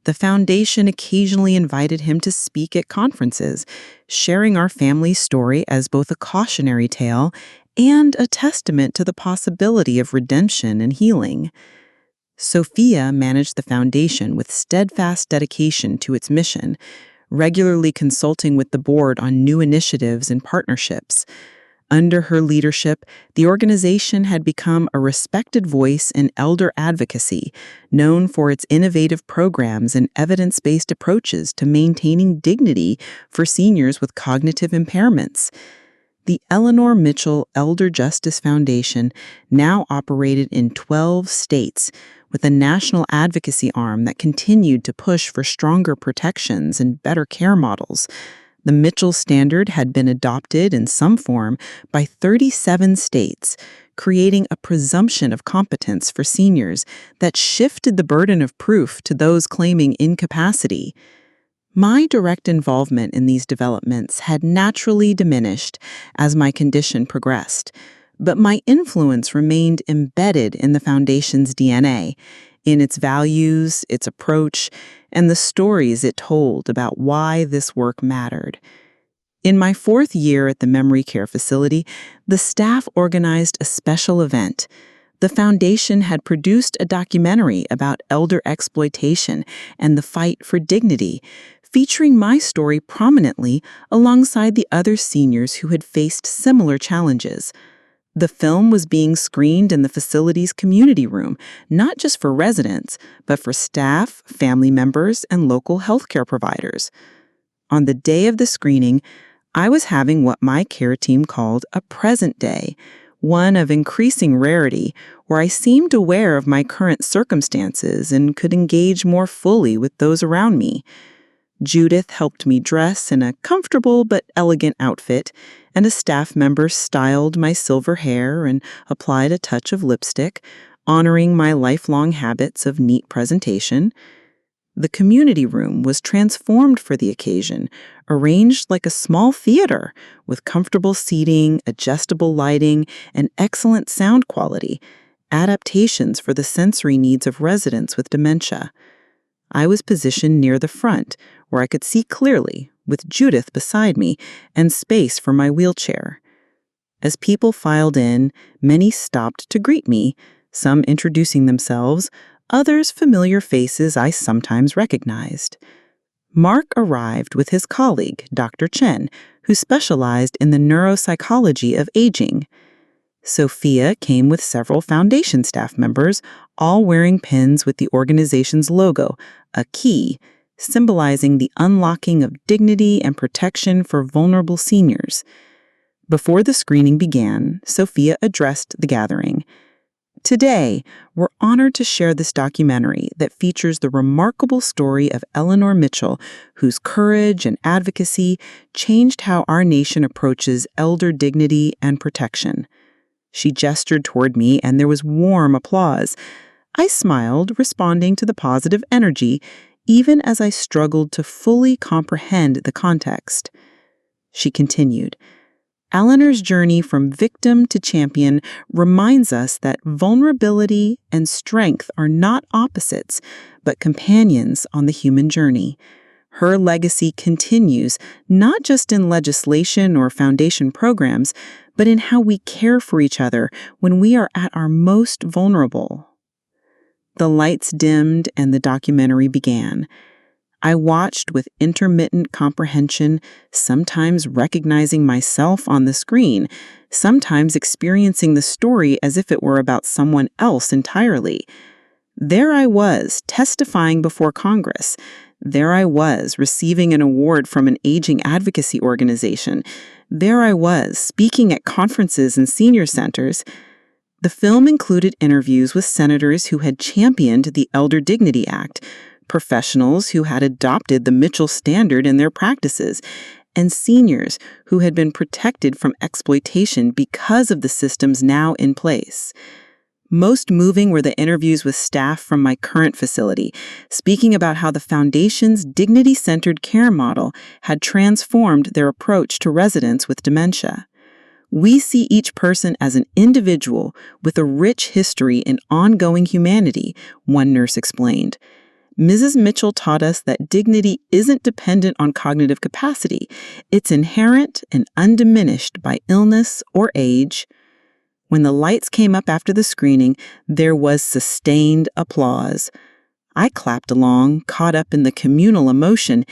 The foundation occasionally invited him to speak at conferences, sharing our family's story as both a cautionary tale and a testament to the possibility of redemption and healing. Sophia managed the foundation with steadfast dedication to its mission, regularly consulting with the board on new initiatives and partnerships. Under her leadership, the organization had become a respected voice in elder advocacy, known for its innovative programs and evidence-based approaches to maintaining dignity for seniors with cognitive impairments. The Eleanor Mitchell Elder Justice Foundation now operated in 12 states, with a national advocacy arm that continued to push for stronger protections and better care models. The Mitchell Standard had been adopted in some form by 37 states, creating a presumption of competence for seniors that shifted the burden of proof to those claiming incapacity. My direct involvement in these developments had naturally diminished as my condition progressed, but my influence remained embedded in the Foundation's DNA, in its values, its approach, and the stories it told about why this work mattered. In my 4th year at the memory care facility, the staff organized a special event. The Foundation had produced a documentary about elder exploitation and the fight for dignity, featuring my story prominently alongside the other seniors who had faced similar challenges. The film was being screened in the facility's community room, not just for residents, but for staff, family members, and local healthcare providers. On the day of the screening, I was having what my care team called a present day, one of increasing rarity, where I seemed aware of my current circumstances and could engage more fully with those around me. Judith helped me dress in a comfortable but elegant outfit, and a staff member styled my silver hair and applied a touch of lipstick, honoring my lifelong habits of neat presentation. The community room was transformed for the occasion, arranged like a small theater, with comfortable seating, adjustable lighting, and excellent sound quality, adaptations for the sensory needs of residents with dementia. I was positioned near the front, where I could see clearly, with Judith beside me, and space for my wheelchair. As people filed in, many stopped to greet me, some introducing themselves, others familiar faces I sometimes recognized. Mark arrived with his colleague, Dr. Chen, who specialized in the neuropsychology of aging. Sophia came with several foundation staff members, all wearing pins with the organization's logo, a key, symbolizing the unlocking of dignity and protection for vulnerable seniors. Before the screening began, Sophia addressed the gathering. Today, we're honored to share this documentary that features the remarkable story of Eleanor Mitchell, whose courage and advocacy changed how our nation approaches elder dignity and protection. She gestured toward me, and there was warm applause. I smiled, responding to the positive energy, even as I struggled to fully comprehend the context. She continued, Eleanor's journey from victim to champion reminds us that vulnerability and strength are not opposites, but companions on the human journey. Her legacy continues not just in legislation or foundation programs, but in how we care for each other when we are at our most vulnerable. The lights dimmed and the documentary began. I watched with intermittent comprehension, sometimes recognizing myself on the screen, sometimes experiencing the story as if it were about someone else entirely. There I was, testifying before Congress. There I was, receiving an award from an aging advocacy organization. There I was, speaking at conferences and senior centers. The film included interviews with senators who had championed the Elder Dignity Act, professionals who had adopted the Mitchell Standard in their practices, and seniors who had been protected from exploitation because of the systems now in place. Most moving were the interviews with staff from my current facility, speaking about how the Foundation's dignity-centered care model had transformed their approach to residents with dementia. We see each person as an individual with a rich history in ongoing humanity, one nurse explained. Mrs. Mitchell taught us that dignity isn't dependent on cognitive capacity. It's inherent and undiminished by illness or age. When the lights came up after the screening, there was sustained applause. I clapped along, caught up in the communal emotion,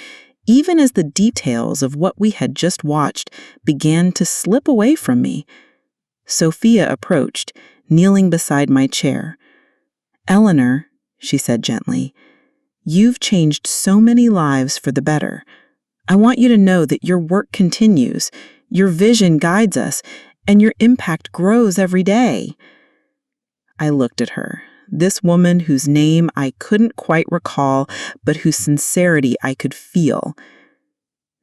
even as the details of what we had just watched began to slip away from me. Sophia approached, kneeling beside my chair. Eleanor, she said gently, you've changed so many lives for the better. I want you to know that your work continues, your vision guides us, and your impact grows every day. I looked at her, this woman whose name I couldn't quite recall, but whose sincerity I could feel.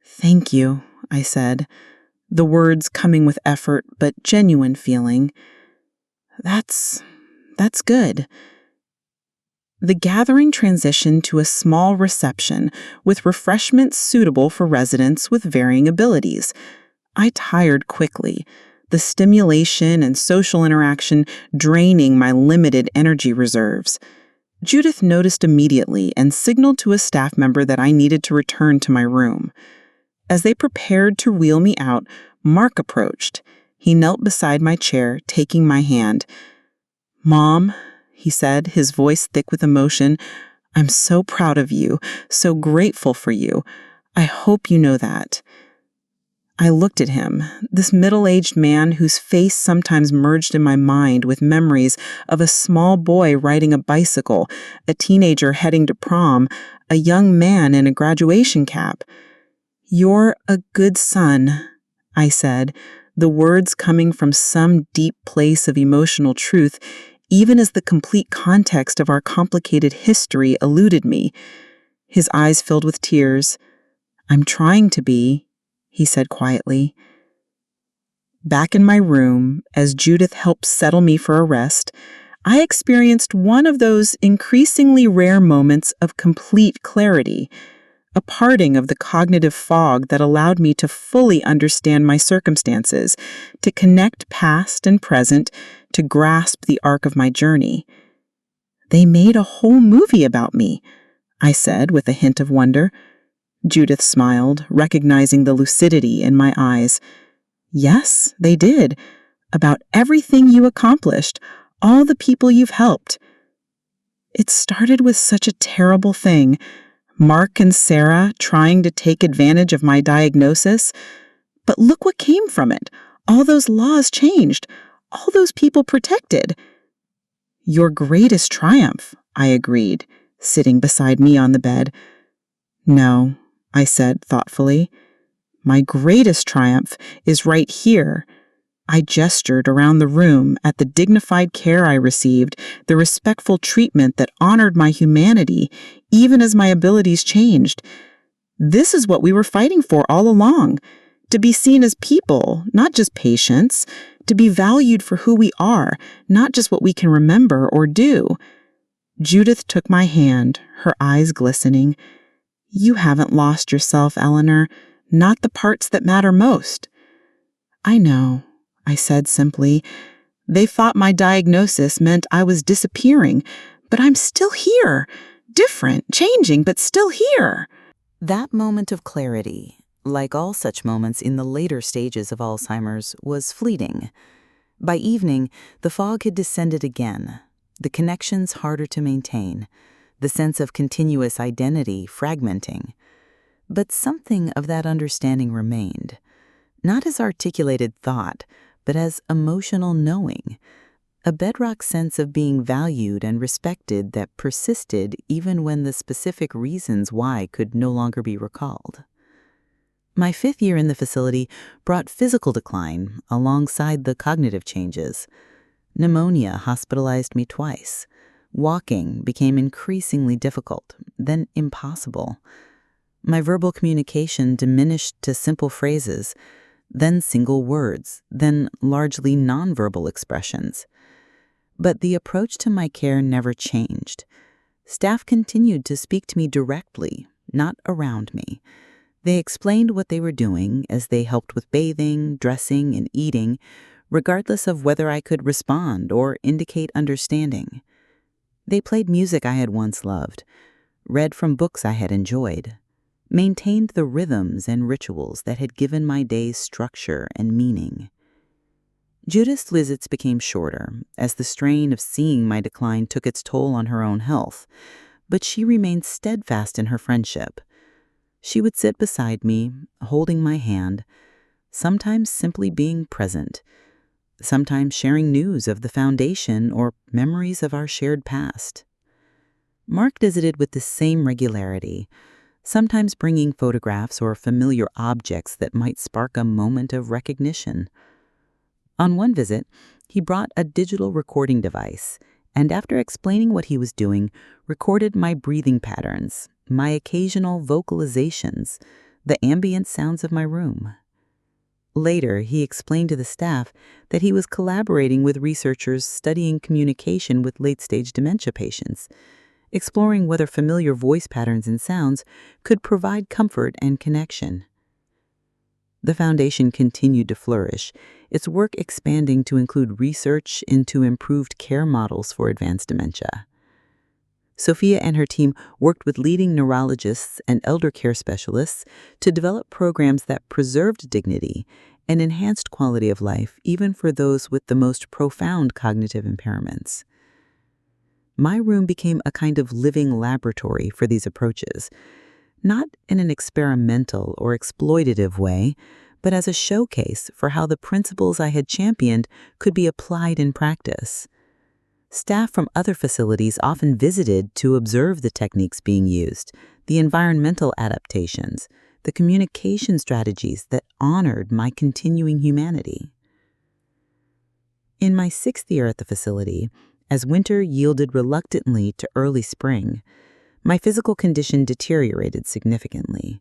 Thank you, I said, the words coming with effort but genuine feeling. That's good. The gathering transitioned to a small reception with refreshments suitable for residents with varying abilities. I tired quickly, the stimulation and social interaction draining my limited energy reserves. Judith noticed immediately and signaled to a staff member that I needed to return to my room. As they prepared to wheel me out, Mark approached. He knelt beside my chair, taking my hand. Mom, he said, his voice thick with emotion, I'm so proud of you, so grateful for you. I hope you know that. I looked at him, this middle-aged man whose face sometimes merged in my mind with memories of a small boy riding a bicycle, a teenager heading to prom, a young man in a graduation cap. You're a good son, I said, the words coming from some deep place of emotional truth, even as the complete context of our complicated history eluded me. His eyes filled with tears. "I'm trying to be," he said quietly. Back in my room, as Judith helped settle me for a rest, I experienced one of those increasingly rare moments of complete clarity, a parting of the cognitive fog that allowed me to fully understand my circumstances, to connect past and present, to grasp the arc of my journey. "They made a whole movie about me," I said with a hint of wonder. Judith smiled, recognizing the lucidity in my eyes. "Yes, they did. About everything you accomplished, all the people you've helped. It started with such a terrible thing. Mark and Sarah trying to take advantage of my diagnosis. But look what came from it. All those laws changed. All those people protected." "Your greatest triumph," I agreed, sitting beside me on the bed. "No," I said thoughtfully. "My greatest triumph is right here." I gestured around the room at the dignified care I received, the respectful treatment that honored my humanity, even as my abilities changed. This is what we were fighting for all along, to be seen as people, not just patients, to be valued for who we are, not just what we can remember or do. Judith took my hand, her eyes glistening. "You haven't lost yourself, Eleanor, not the parts that matter most." "I know," I said simply. "They thought my diagnosis meant I was disappearing, but I'm still here. Different, changing, but still here." That moment of clarity, like all such moments in the later stages of Alzheimer's, was fleeting. By evening, the fog had descended again, the connections harder to maintain, the sense of continuous identity fragmenting. But something of that understanding remained, not as articulated thought, but as emotional knowing, a bedrock sense of being valued and respected that persisted even when the specific reasons why could no longer be recalled. My 5th year in the facility brought physical decline alongside the cognitive changes. Pneumonia hospitalized me twice. Walking became increasingly difficult, then impossible. My verbal communication diminished to simple phrases, then single words, then largely nonverbal expressions. But the approach to my care never changed. Staff continued to speak to me directly, not around me. They explained what they were doing as they helped with bathing, dressing, and eating, regardless of whether I could respond or indicate understanding. They played music I had once loved, read from books I had enjoyed, maintained the rhythms and rituals that had given my days structure and meaning. Judith's visits became shorter as the strain of seeing my decline took its toll on her own health, but she remained steadfast in her friendship. She would sit beside me, holding my hand, sometimes simply being present, sometimes sharing news of the foundation or memories of our shared past. Mark visited with the same regularity, sometimes bringing photographs or familiar objects that might spark a moment of recognition. On one visit, he brought a digital recording device, and after explaining what he was doing, recorded my breathing patterns, my occasional vocalizations, the ambient sounds of my room. Later, he explained to the staff that he was collaborating with researchers studying communication with late-stage dementia patients, exploring whether familiar voice patterns and sounds could provide comfort and connection. The foundation continued to flourish, its work expanding to include research into improved care models for advanced dementia. Sophia and her team worked with leading neurologists and elder care specialists to develop programs that preserved dignity and enhanced quality of life even for those with the most profound cognitive impairments. My room became a kind of living laboratory for these approaches, not in an experimental or exploitative way, but as a showcase for how the principles I had championed could be applied in practice. Staff from other facilities often visited to observe the techniques being used, the environmental adaptations, the communication strategies that honored my continuing humanity. In my 6th year at the facility, as winter yielded reluctantly to early spring, my physical condition deteriorated significantly.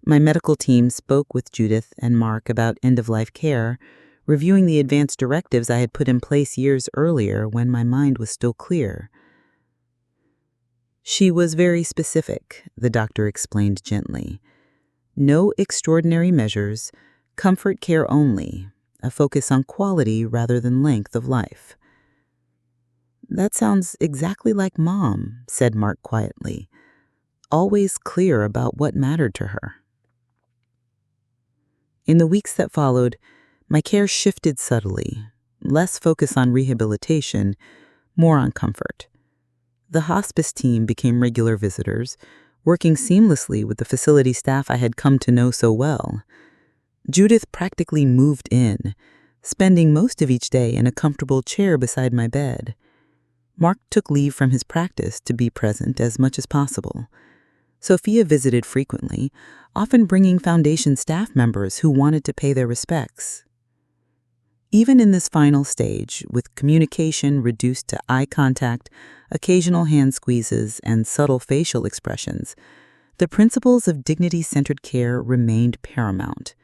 My medical team spoke with Judith and Mark about end-of-life care, reviewing the advanced directives I had put in place years earlier when my mind was still clear. She was very specific, the doctor explained gently. No extraordinary measures, comfort care only, a focus on quality rather than length of life. That sounds exactly like Mom, said Mark quietly, always clear about what mattered to her. In the weeks that followed, my care shifted subtly, less focus on rehabilitation, more on comfort. The hospice team became regular visitors, working seamlessly with the facility staff I had come to know so well. Judith practically moved in, spending most of each day in a comfortable chair beside my bed. Mark took leave from his practice to be present as much as possible. Sophia visited frequently, often bringing Foundation staff members who wanted to pay their respects. Even in this final stage, with communication reduced to eye contact, occasional hand squeezes, and subtle facial expressions, the principles of dignity-centered care remained paramount.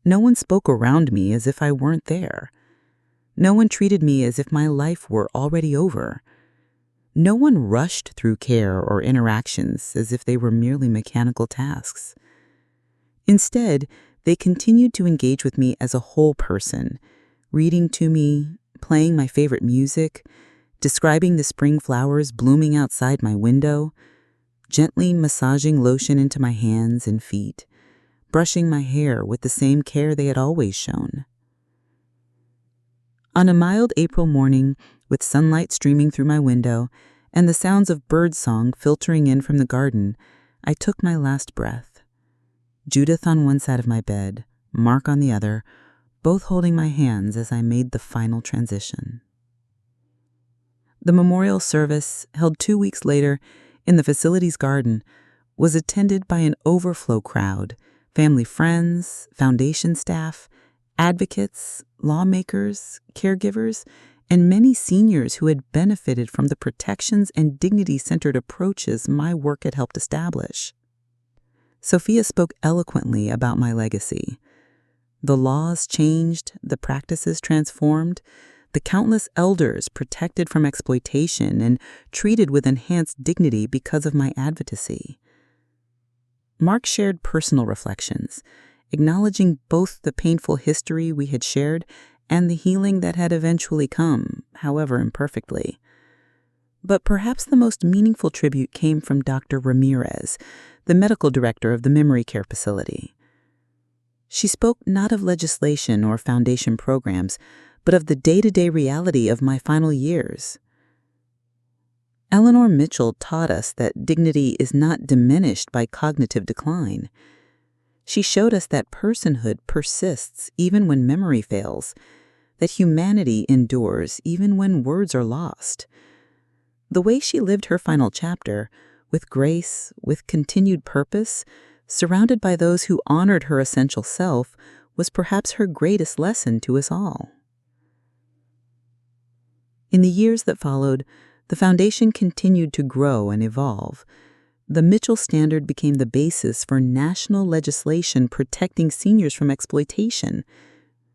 No one spoke around me as if I weren't there. No one treated me as if my life were already over. No one rushed through care or interactions as if they were merely mechanical tasks. Instead, they continued to engage with me as a whole person, reading to me, playing my favorite music, describing the spring flowers blooming outside my window, gently massaging lotion into my hands and feet, brushing my hair with the same care they had always shown. On a mild April morning, with sunlight streaming through my window and the sounds of birdsong filtering in from the garden, I took my last breath. Judith on one side of my bed, Mark on the other, both holding my hands as I made the final transition. The memorial service, held 2 weeks later in the facility's garden, was attended by an overflow crowd, family friends, Foundation staff, advocates, lawmakers, caregivers, and many seniors who had benefited from the protections and dignity-centered approaches my work had helped establish. Sophia spoke eloquently about my legacy. The laws changed, the practices transformed, the countless elders protected from exploitation and treated with enhanced dignity because of my advocacy. Mark shared personal reflections, acknowledging both the painful history we had shared and the healing that had eventually come, however imperfectly. But perhaps the most meaningful tribute came from Dr. Ramirez, the medical director of the memory care facility. She spoke not of legislation or Foundation programs, but of the day-to-day reality of my final years. Eleanor Mitchell taught us that dignity is not diminished by cognitive decline. She showed us that personhood persists even when memory fails, that humanity endures even when words are lost. The way she lived her final chapter, with grace, with continued purpose, surrounded by those who honored her essential self, was perhaps her greatest lesson to us all. In the years that followed, the Foundation continued to grow and evolve. The Mitchell Standard became the basis for national legislation protecting seniors from exploitation.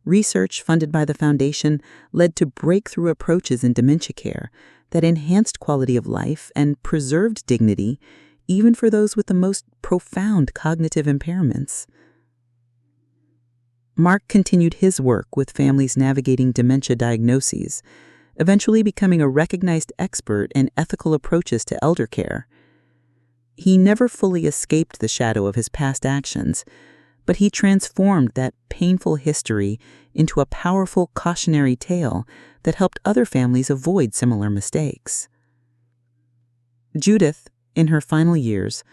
Research funded by the Foundation led to breakthrough approaches in dementia care that enhanced quality of life and preserved dignity, even for those with the most profound cognitive impairments. Mark continued his work with families navigating dementia diagnoses, eventually becoming a recognized expert in ethical approaches to elder care. He never fully escaped the shadow of his past actions, but he transformed that painful history into a powerful cautionary tale that helped other families avoid similar mistakes. Judith, in her final years,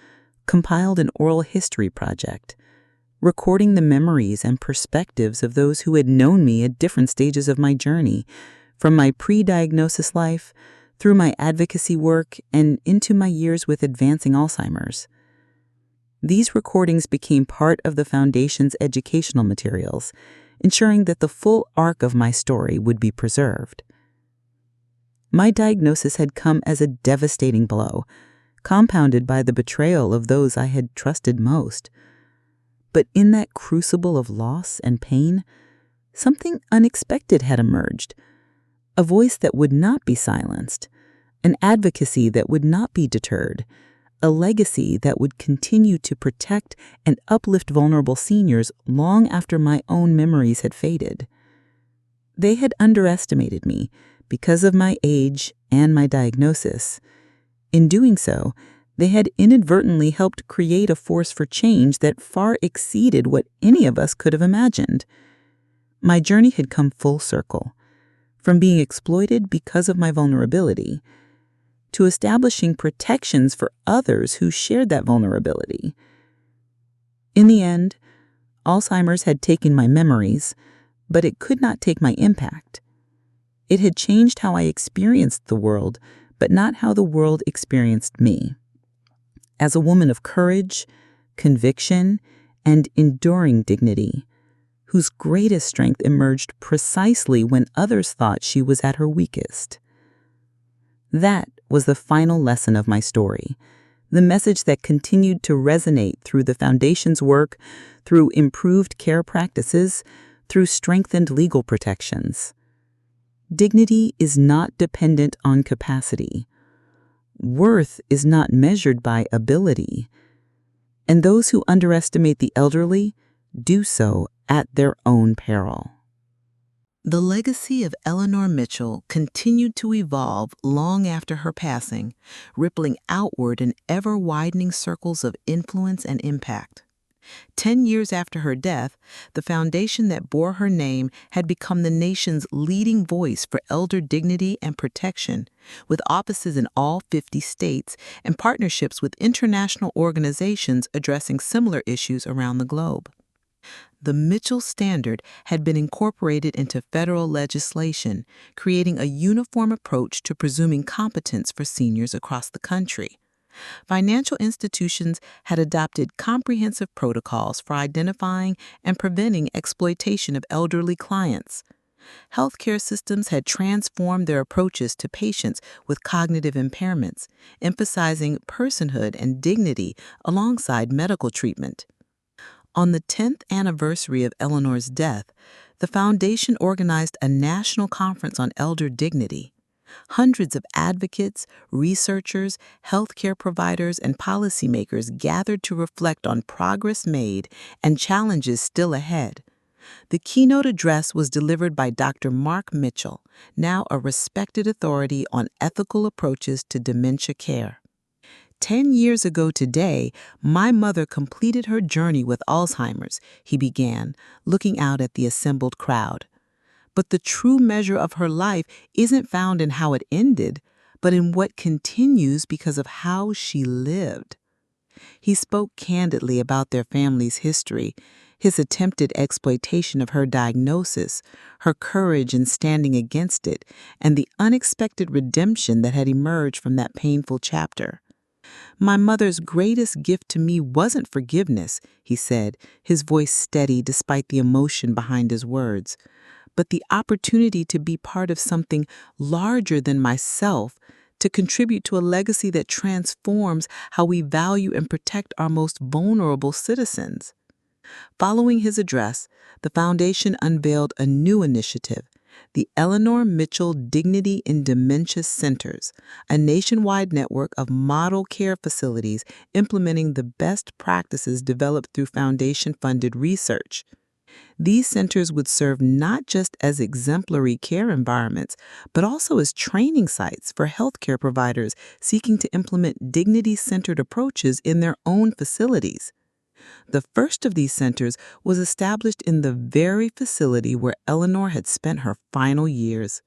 compiled an oral history project, recording the memories and perspectives of those who had known me at different stages of my journey, from my pre-diagnosis life, through my advocacy work, and into my years with advancing Alzheimer's. These recordings became part of the Foundation's educational materials, ensuring that the full arc of my story would be preserved. My diagnosis had come as a devastating blow, compounded by the betrayal of those I had trusted most. But in that crucible of loss and pain, something unexpected had emerged, a voice that would not be silenced, an advocacy that would not be deterred, a legacy that would continue to protect and uplift vulnerable seniors long after my own memories had faded. They had underestimated me because of my age and my diagnosis. In doing so, they had inadvertently helped create a force for change that far exceeded what any of us could have imagined. My journey had come full circle, from being exploited because of my vulnerability to establishing protections for others who shared that vulnerability. In the end, Alzheimer's had taken my memories, but it could not take my impact. It had changed how I experienced the world, but not how the world experienced me. As a woman of courage, conviction, and enduring dignity, whose greatest strength emerged precisely when others thought she was at her weakest. That was the final lesson of my story, the message that continued to resonate through the Foundation's work, through improved care practices, through strengthened legal protections. Dignity is not dependent on capacity. Worth is not measured by ability. And those who underestimate the elderly do so at their own peril. The legacy of Eleanor Mitchell continued to evolve long after her passing, rippling outward in ever-widening circles of influence and impact. 10 years after her death, the foundation that bore her name had become the nation's leading voice for elder dignity and protection, with offices in all 50 states and partnerships with international organizations addressing similar issues around the globe. The Mitchell Standard had been incorporated into federal legislation, creating a uniform approach to presuming competence for seniors across the country. Financial institutions had adopted comprehensive protocols for identifying and preventing exploitation of elderly clients. Healthcare systems had transformed their approaches to patients with cognitive impairments, emphasizing personhood and dignity alongside medical treatment. On the 10th anniversary of Eleanor's death, the Foundation organized a national conference on elder dignity. Hundreds of advocates, researchers, healthcare providers, and policymakers gathered to reflect on progress made and challenges still ahead. The keynote address was delivered by Dr. Mark Mitchell, now a respected authority on ethical approaches to dementia care. 10 years ago today, my mother completed her journey with Alzheimer's, he began, looking out at the assembled crowd. But the true measure of her life isn't found in how it ended, but in what continues because of how she lived. He spoke candidly about their family's history, his attempted exploitation of her diagnosis, her courage in standing against it, and the unexpected redemption that had emerged from that painful chapter. My mother's greatest gift to me wasn't forgiveness, he said, his voice steady despite the emotion behind his words, but the opportunity to be part of something larger than myself, to contribute to a legacy that transforms how we value and protect our most vulnerable citizens. Following his address, the Foundation unveiled a new initiative, the Eleanor Mitchell Dignity in Dementia Centers, a nationwide network of model care facilities implementing the best practices developed through Foundation-funded research. These centers would serve not just as exemplary care environments, but also as training sites for healthcare providers seeking to implement dignity-centered approaches in their own facilities. The first of these centers was established in the very facility where Eleanor had spent her final years.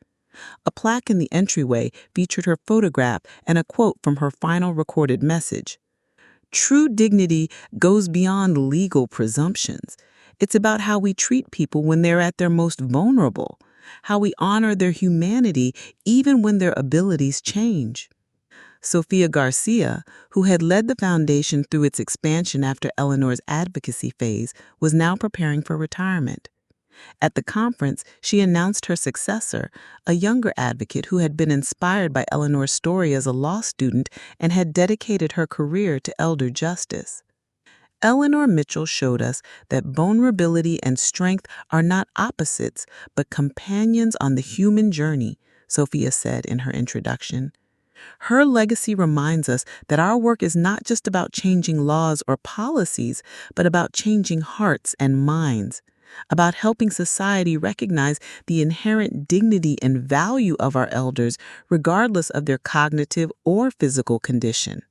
A plaque in the entryway featured her photograph and a quote from her final recorded message. True dignity goes beyond legal presumptions. It's about how we treat people when they're at their most vulnerable, how we honor their humanity even when their abilities change. Sofia Garcia, who had led the foundation through its expansion after Eleanor's advocacy phase, was now preparing for retirement. At the conference, she announced her successor, a younger advocate who had been inspired by Eleanor's story as a law student and had dedicated her career to elder justice. Eleanor Mitchell showed us that vulnerability and strength are not opposites, but companions on the human journey, Sophia said in her introduction. Her legacy reminds us that our work is not just about changing laws or policies, but about changing hearts and minds, about helping society recognize the inherent dignity and value of our elders, regardless of their cognitive or physical condition.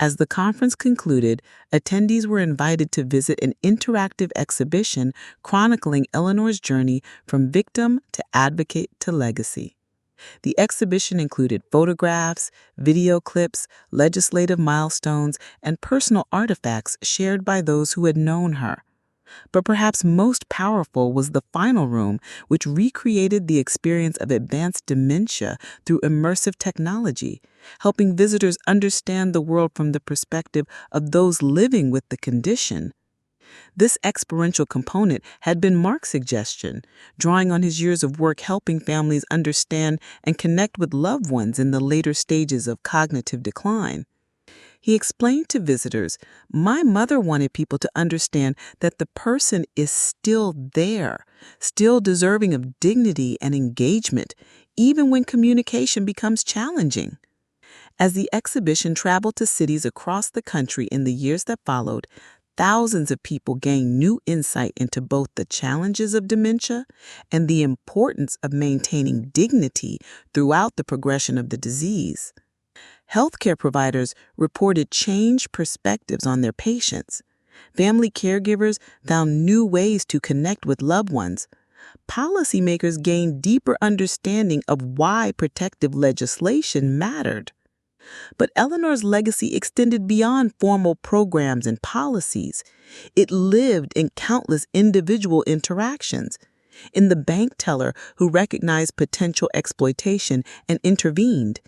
As the conference concluded, attendees were invited to visit an interactive exhibition chronicling Eleanor's journey from victim to advocate to legacy. The exhibition included photographs, video clips, legislative milestones, and personal artifacts shared by those who had known her. But perhaps most powerful was the final room, which recreated the experience of advanced dementia through immersive technology, helping visitors understand the world from the perspective of those living with the condition. This experiential component had been Mark's suggestion, drawing on his years of work helping families understand and connect with loved ones in the later stages of cognitive decline. He explained to visitors, "My mother wanted people to understand that the person is still there, still deserving of dignity and engagement, even when communication becomes challenging." As the exhibition traveled to cities across the country in the years that followed, thousands of people gained new insight into both the challenges of dementia and the importance of maintaining dignity throughout the progression of the disease. Healthcare providers reported changed perspectives on their patients. Family caregivers found new ways to connect with loved ones. Policymakers gained deeper understanding of why protective legislation mattered. But Eleanor's legacy extended beyond formal programs and policies. It lived in countless individual interactions. In the bank teller who recognized potential exploitation and intervened.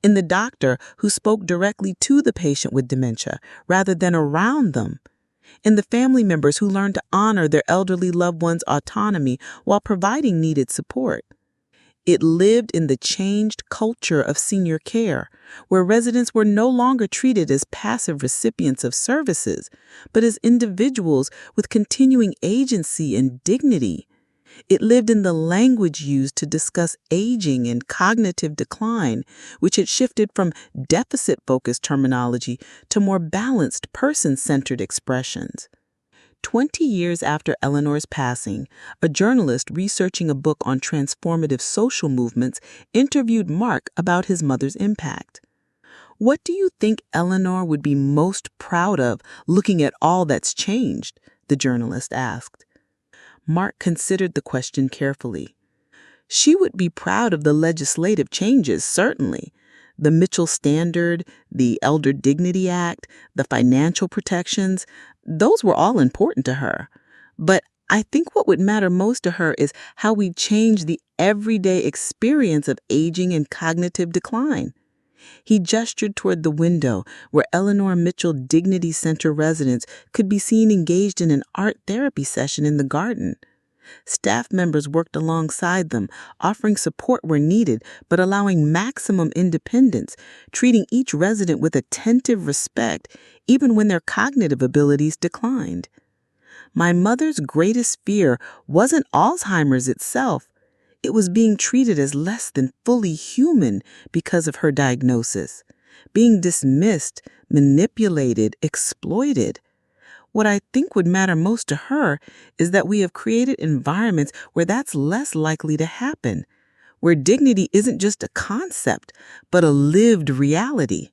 In the doctor who spoke directly to the patient with dementia rather than around them. In the family members who learned to honor their elderly loved ones' autonomy while providing needed support. It lived in the changed culture of senior care, where residents were no longer treated as passive recipients of services, but as individuals with continuing agency and dignity. It lived in the language used to discuss aging and cognitive decline, which had shifted from deficit-focused terminology to more balanced, person-centered expressions. 20 years after Eleanor's passing, a journalist researching a book on transformative social movements interviewed Mark about his mother's impact. "What do you think Eleanor would be most proud of looking at all that's changed?" the journalist asked. Mark considered the question carefully. "She would be proud of the legislative changes, certainly. The Mitchell Standard, the Elder Dignity Act, the financial protections, those were all important to her. But I think what would matter most to her is how we change the everyday experience of aging and cognitive decline." He gestured toward the window where Eleanor Mitchell Dignity Center residents could be seen engaged in an art therapy session in the garden. Staff members worked alongside them, offering support where needed, but allowing maximum independence, treating each resident with attentive respect, even when their cognitive abilities declined. "My mother's greatest fear wasn't Alzheimer's itself. It was being treated as less than fully human because of her diagnosis, being dismissed, manipulated, exploited. What I think would matter most to her is that we have created environments where that's less likely to happen, where dignity isn't just a concept, but a lived reality."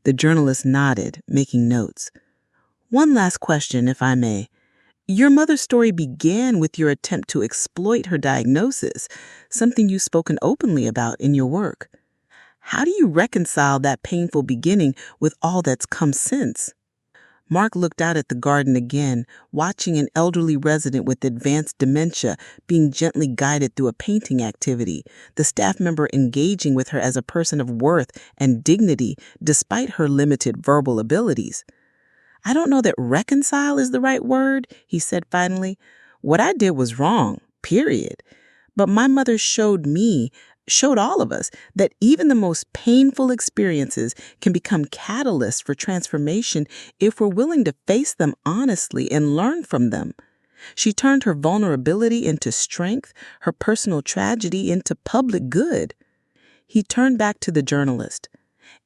The journalist nodded, making notes. "One last question, if I may. Your mother's story began with your attempt to exploit her diagnosis, something you've spoken openly about in your work. How do you reconcile that painful beginning with all that's come since?" Mark looked out at the garden again, watching an elderly resident with advanced dementia being gently guided through a painting activity, the staff member engaging with her as a person of worth and dignity despite her limited verbal abilities. "I don't know that reconcile is the right word," he said finally. "What I did was wrong, period. But my mother showed all of us, that even the most painful experiences can become catalysts for transformation if we're willing to face them honestly and learn from them." She turned her vulnerability into strength, her personal tragedy into public good. He turned back to the journalist.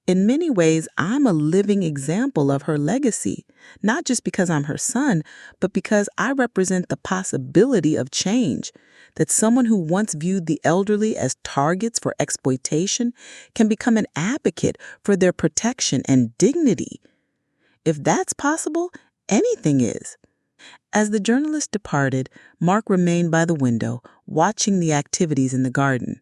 "In many ways, I'm a living example of her legacy, not just because I'm her son, but because I represent the possibility of change, that someone who once viewed the elderly as targets for exploitation can become an advocate for their protection and dignity. If that's possible, anything is." As the journalist departed, Mark remained by the window, watching the activities in the garden.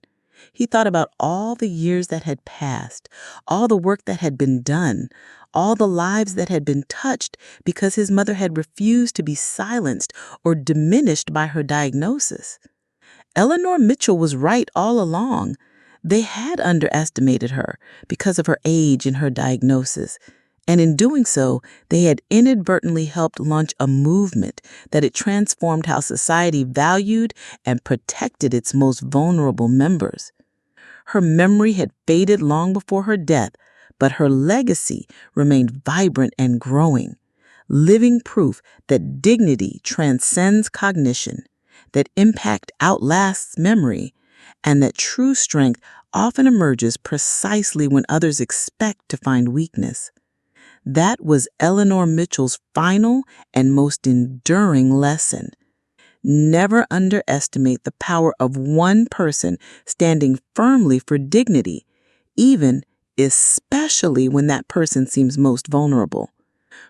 He thought about all the years that had passed, all the work that had been done, all the lives that had been touched because his mother had refused to be silenced or diminished by her diagnosis. Eleanor Mitchell was right all along. They had underestimated her because of her age and her diagnosis. And in doing so, they had inadvertently helped launch a movement that had transformed how society valued and protected its most vulnerable members. Her memory had faded long before her death, but her legacy remained vibrant and growing, living proof that dignity transcends cognition, that impact outlasts memory, and that true strength often emerges precisely when others expect to find weakness. That was Eleanor Mitchell's final and most enduring lesson. Never underestimate the power of one person standing firmly for dignity, especially when that person seems most vulnerable.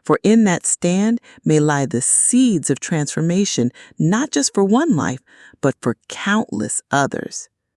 For in that stand may lie the seeds of transformation, not just for one life, but for countless others.